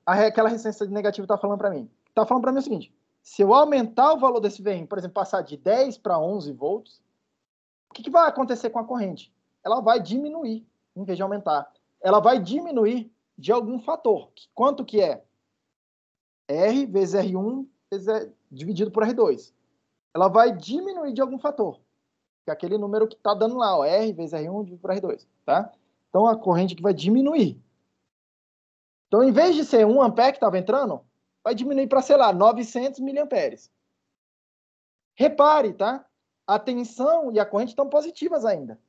aquela resistência negativa está falando para mim? Está falando para mim o seguinte. Se eu aumentar o valor desse VIN, por exemplo, passar de 10 para 11 volts, o que vai acontecer com a corrente? Ela vai diminuir, em vez de aumentar. Ela vai diminuir de algum fator. Quanto que é? R vezes R1 dividido por R2. Ela vai diminuir de algum fator. Que é aquele número que está dando lá, ó, R vezes R1 dividido por R2. Tá? Então, a corrente que vai diminuir. Então, em vez de ser 1 ampere que estava entrando, vai diminuir para, sei lá, 900 miliamperes. Repare, tá? A tensão e a corrente estão positivas ainda,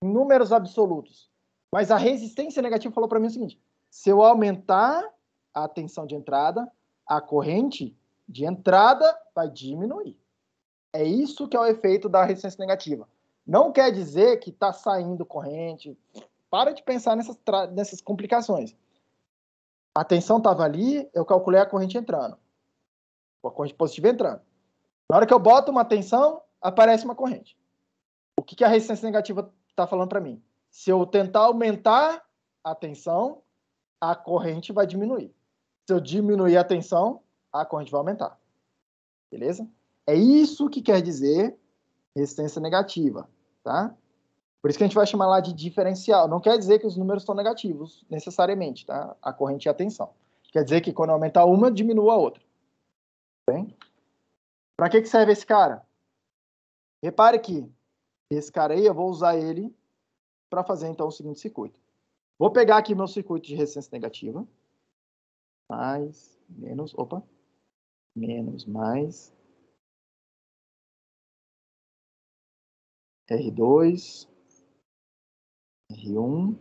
em números absolutos. Mas a resistência negativa falou para mim o seguinte, se eu aumentar a tensão de entrada, a corrente de entrada vai diminuir. É isso que é o efeito da resistência negativa. Não quer dizer que está saindo corrente. Para de pensar nessas complicações. A tensão estava ali, eu calculei a corrente entrando. A corrente positiva entrando. Na hora que eu boto uma tensão, aparece uma corrente. O que a resistência negativa está falando para mim? Se eu tentar aumentar a tensão, a corrente vai diminuir. Se eu diminuir a tensão, a corrente vai aumentar. Beleza? É isso que quer dizer resistência negativa, tá? Por isso que a gente vai chamar lá de diferencial. Não quer dizer que os números estão negativos, necessariamente, tá? A corrente e a tensão. Quer dizer que quando aumentar uma, diminua a outra. Bem? Para que serve esse cara? Repare que esse cara aí, eu vou usar ele para fazer, então, o seguinte circuito. Vou pegar aqui meu circuito de resistência negativa. Mais, menos, opa. Menos, mais. R2. R1.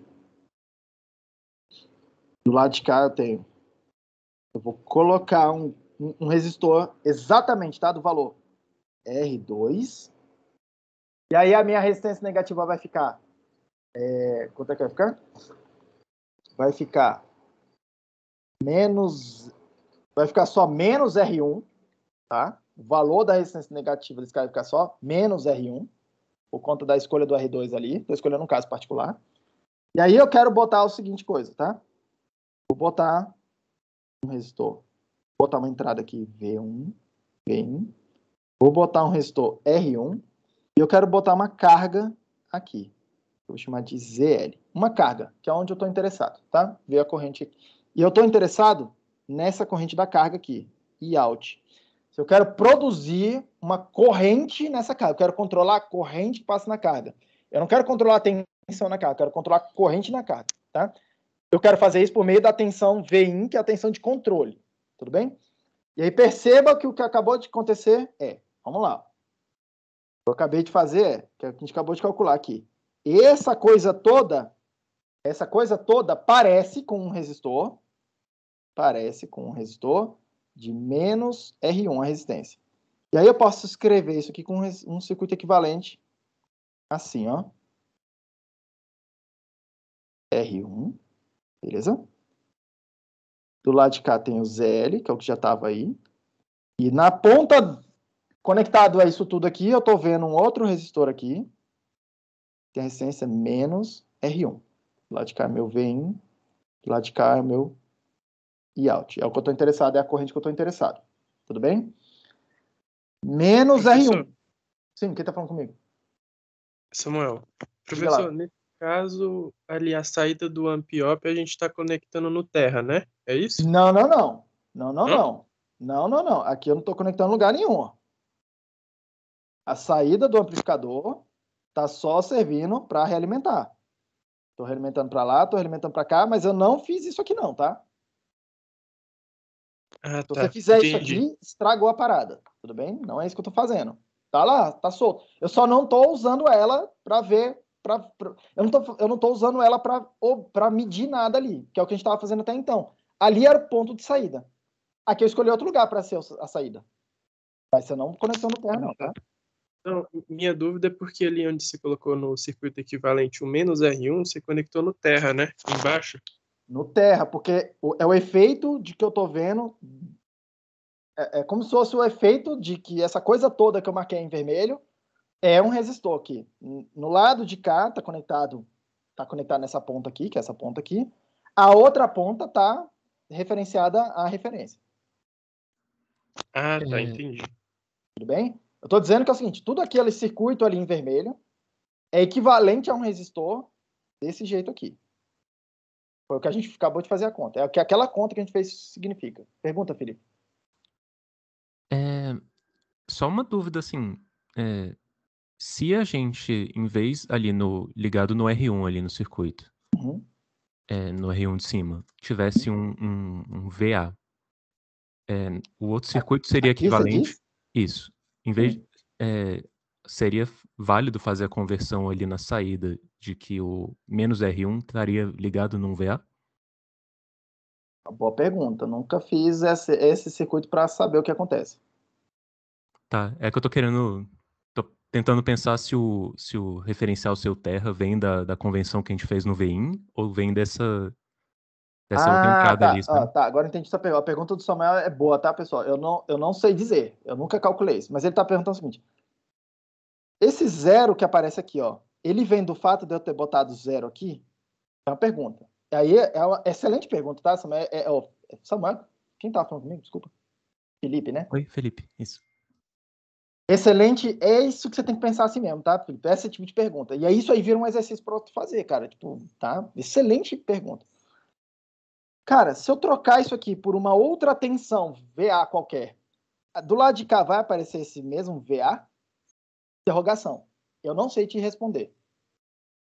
Do lado de cá eu vou colocar um resistor exatamente, tá? Do valor R2. E aí a minha resistência negativa vai ficar... quanto é que vai ficar? Vai ficar vai ficar só menos R1, tá? O valor da resistência negativa desse cara vai ficar só menos R1, por conta da escolha do R2 ali. Estou escolhendo um caso particular. E aí eu quero botar o seguinte coisa, tá? Vou botar um resistor. Vou botar uma entrada aqui V1. Vou botar um resistor R1. E eu quero botar uma carga aqui. Eu vou chamar de ZL. Uma carga, que é onde eu estou interessado, tá? Ver a corrente aqui. E eu estou interessado nessa corrente da carga aqui, IOUT. Se eu quero produzir uma corrente nessa carga, eu quero controlar a corrente que passa na carga. Eu não quero controlar a tensão na carga, eu quero controlar a corrente na carga, tá? Eu quero fazer isso por meio da tensão VIN, que é a tensão de controle, tudo bem? E aí perceba que o que acabou de acontecer vamos lá. O que eu acabei de fazer que a gente acabou de calcular aqui. Essa coisa toda parece com um resistor de menos R1 a resistência. E aí eu posso escrever isso aqui com um circuito equivalente assim, ó. R1, beleza? Do lado de cá tem o ZL, que é o que já estava aí. E na ponta, conectado a isso tudo aqui, eu estou vendo um outro resistor aqui. Tem a resistência menos R1. Do lado de cá é meu VIN, do lado de cá é o meu IOUT. É o que eu estou interessado, é a corrente que eu estou interessado. Tudo bem? Menos Professor, R1. Sim, quem está falando comigo? Samuel, professor, nesse caso, ali a saída do amp-op a gente está conectando no terra, né? É isso? Não. Aqui eu não estou conectando em lugar nenhum. Ó. A saída do amplificador está só servindo para realimentar. Estou realimentando para lá, estou realimentando para cá, mas eu não fiz isso aqui não, tá? Ah, Se você fizer isso aqui, estragou a parada. Tudo bem? Não é isso que eu estou fazendo. Tá lá, tá solto. Eu só não estou usando ela para ver eu não tô usando ela para medir nada ali, que é o que a gente estava fazendo até então. Ali era o ponto de saída. Aqui eu escolhi outro lugar para ser a saída. Vai ser não conexão no terra, não, tá? Não, minha dúvida é porque ali onde você colocou no circuito equivalente o menos R1, você conectou no terra, né? Embaixo. No terra, porque é o efeito de que eu tô vendo. É como se fosse o efeito de que essa coisa toda que eu marquei em vermelho é um resistor aqui. No lado de cá tá conectado nessa ponta aqui, que é essa ponta aqui. A outra ponta tá referenciada à referência. Ah, tá, entendi. Tudo bem? Eu tô dizendo que é o seguinte, tudo aquele circuito ali em vermelho é equivalente a um resistor desse jeito aqui. Foi o que a gente acabou de fazer a conta. É o que aquela conta que a gente fez significa. Pergunta, Felipe. Só uma dúvida, assim, se a gente, em vez ali ligado no R1 ali no circuito, Uhum. no R1 de cima, tivesse um VA, o outro circuito seria Aqui você equivalente? diz? Isso. Em vez, seria válido fazer a conversão ali na saída de que o menos R1 estaria ligado num VA? Uma boa pergunta. Nunca fiz esse circuito para saber o que acontece. Tá, é que eu tô tentando pensar se o referencial seu terra vem da convenção que a gente fez no VIN ou vem dessa outra entrada ali, sabe? Tá. Agora entendi sua pergunta. A pergunta do Samuel é boa, tá, pessoal? Eu não sei dizer. Eu nunca calculei isso. Mas ele tá perguntando o seguinte. Esse zero que aparece aqui, ó, ele vem do fato de eu ter botado zero aqui? É uma pergunta. E aí é uma excelente pergunta, tá, Samuel? Samuel? Quem tá falando comigo? Desculpa. Felipe, né? Oi, Felipe, isso. Excelente, é isso que você tem que pensar assim mesmo, tá, Felipe? Esse tipo de pergunta. E aí isso aí vira um exercício para tu fazer, cara. Tipo, tá? Excelente pergunta. Cara, se eu trocar isso aqui por uma outra tensão, VA qualquer, do lado de cá vai aparecer esse mesmo VA? Interrogação. Eu não sei te responder.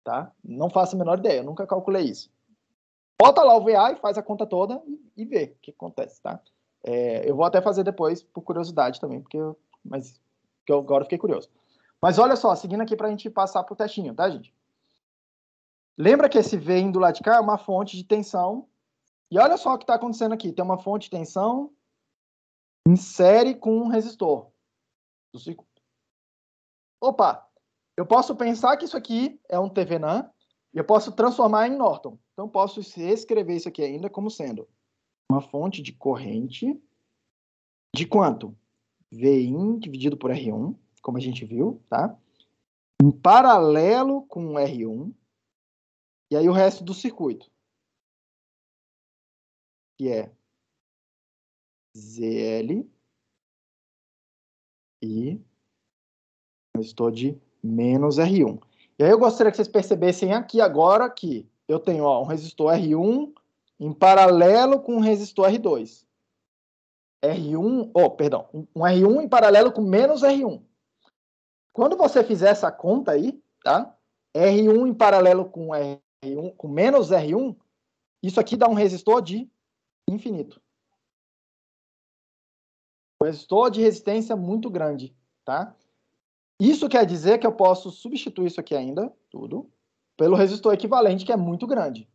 Tá? Não faço a menor ideia, eu nunca calculei isso. Bota lá o VA e faz a conta toda e vê o que acontece, tá? Eu vou até fazer depois, por curiosidade também, porque eu agora fiquei curioso. Mas olha só, seguindo aqui para a gente passar pro testinho, tá, gente? Lembra que esse V indo lá de cá é uma fonte de tensão. E olha só o que está acontecendo aqui. Tem uma fonte de tensão em série com um resistor. Opa! Eu posso pensar que isso aqui é um Thevenin e eu posso transformar em Norton. Então, posso reescrever isso aqui ainda como sendo uma fonte de corrente de quanto? Vin dividido por R1, como a gente viu, tá? Em paralelo com R1. E aí o resto do circuito, que é ZL e resistor de menos R1. E aí eu gostaria que vocês percebessem aqui agora que eu tenho um resistor R1 em paralelo com um resistor R2. Um R1 em paralelo com menos R1. Quando você fizer essa conta aí, tá? R1 em paralelo com R1, com menos R1, isso aqui dá um resistor de infinito. Um resistor de resistência muito grande, tá? Isso quer dizer que eu posso substituir isso aqui ainda, tudo, pelo resistor equivalente, que é muito grande.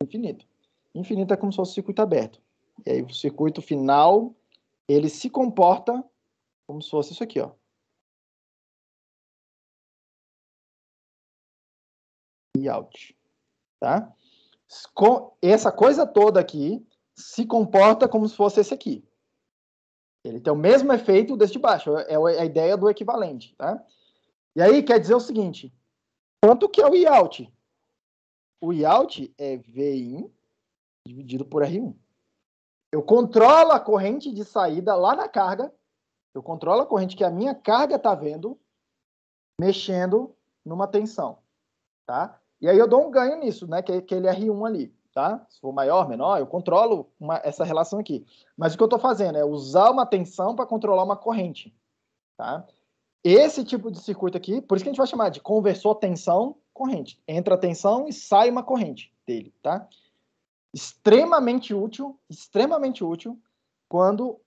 Infinito. Infinito é como se fosse um circuito aberto. E aí o circuito final, ele se comporta como se fosse isso aqui, ó. E out. Tá? Essa coisa toda aqui se comporta como se fosse esse aqui. Ele tem o mesmo efeito desse de baixo. É a ideia do equivalente, tá? E aí quer dizer o seguinte. Quanto que é o I-out? O I-out é VIN dividido por R1. Eu controlo a corrente de saída lá na carga. Eu controlo a corrente que a minha carga está vendo, mexendo numa tensão. Tá? E aí eu dou um ganho nisso, né? Que é aquele R1 ali. Tá? Se for maior, menor, eu controlo essa relação aqui. Mas o que eu estou fazendo é usar uma tensão para controlar uma corrente. Tá? Esse tipo de circuito aqui, por isso que a gente vai chamar de conversor tensão-corrente. Entra a tensão e sai uma corrente dele. Tá? Extremamente útil quando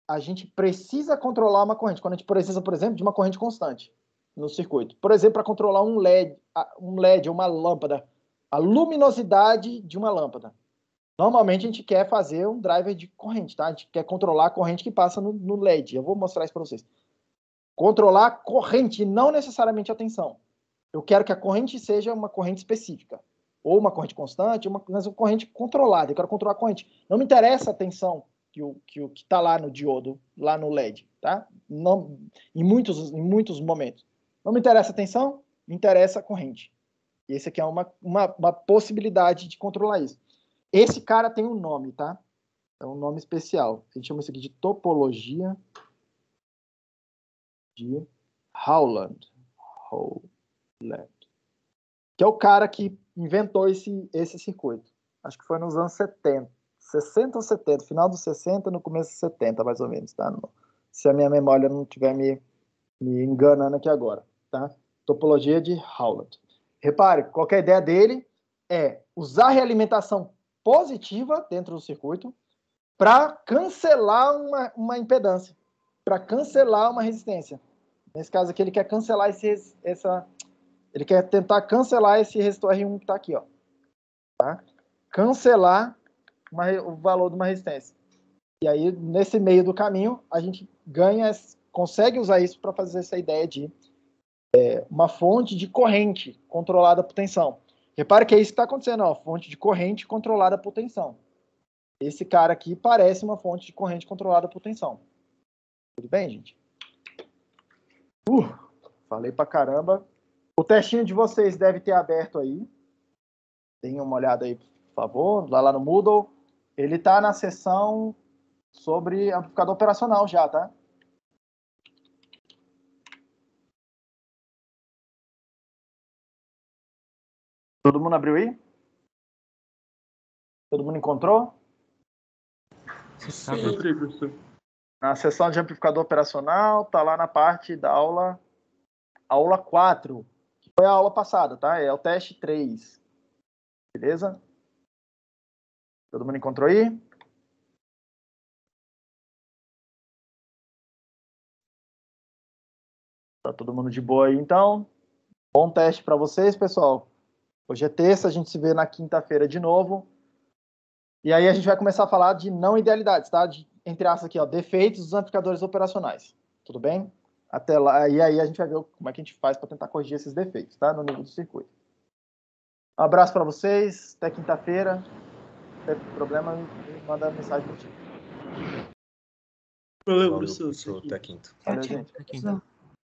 a gente precisa controlar uma corrente. Quando a gente precisa, por exemplo, de uma corrente constante. no circuito. Por exemplo, para controlar um LED, uma lâmpada, a luminosidade de uma lâmpada. Normalmente a gente quer fazer um driver de corrente, tá? A gente quer controlar a corrente que passa no LED. Eu vou mostrar isso para vocês. Controlar a corrente, não necessariamente a tensão. Eu quero que a corrente seja uma corrente específica. Ou uma corrente constante, mas uma corrente controlada. Eu quero controlar a corrente. Não me interessa a tensão que está lá no diodo, lá no LED, tá? Não, em muitos momentos. Não me interessa a tensão, me interessa a corrente. E esse aqui é uma possibilidade de controlar isso. Esse cara tem um nome, tá? É um nome especial. A gente chama isso aqui de topologia de Howland. Que é o cara que inventou esse circuito. Acho que foi nos anos 70. 60 ou 70, final dos 60, no começo dos 70, mais ou menos, tá? Se a minha memória não estiver me enganando aqui agora, tá? Topologia de Howland. Repare, qualquer ideia dele é usar realimentação positiva dentro do circuito para cancelar uma impedância, para cancelar uma resistência. Nesse caso aqui, ele quer cancelar ele quer tentar cancelar esse resistor R1 que está aqui, ó. Tá? Cancelar o valor de uma resistência. E aí, nesse meio do caminho, a gente consegue usar isso para fazer essa ideia de uma fonte de corrente controlada por tensão. Repare que é isso que está acontecendo, ó, fonte de corrente controlada por tensão. Esse cara aqui parece uma fonte de corrente controlada por tensão. Tudo bem, gente? Falei pra caramba. O testinho de vocês deve ter aberto aí. Deem uma olhada aí, por favor. Lá no Moodle. Ele está na seção sobre amplificador operacional já, tá? Todo mundo abriu aí? Todo mundo encontrou? Sim. Na seção de amplificador operacional, tá lá na parte da aula 4, que foi a aula passada, tá? É o teste 3. Beleza? Todo mundo encontrou aí? Tá todo mundo de boa aí, então? Bom teste para vocês, pessoal. Hoje é terça, a gente se vê na quinta-feira de novo. E aí a gente vai começar a falar de não idealidades, tá? Entre aspas aqui, ó, defeitos dos amplificadores operacionais. Tudo bem? Até lá, e aí a gente vai ver como é que a gente faz para tentar corrigir esses defeitos, tá? No nível do circuito. Um abraço para vocês, até quinta-feira. Se tiver problema, manda mensagem para o time. Valeu, Valeu, professor. professor. Até quinta. Valeu, gente. Até quinta.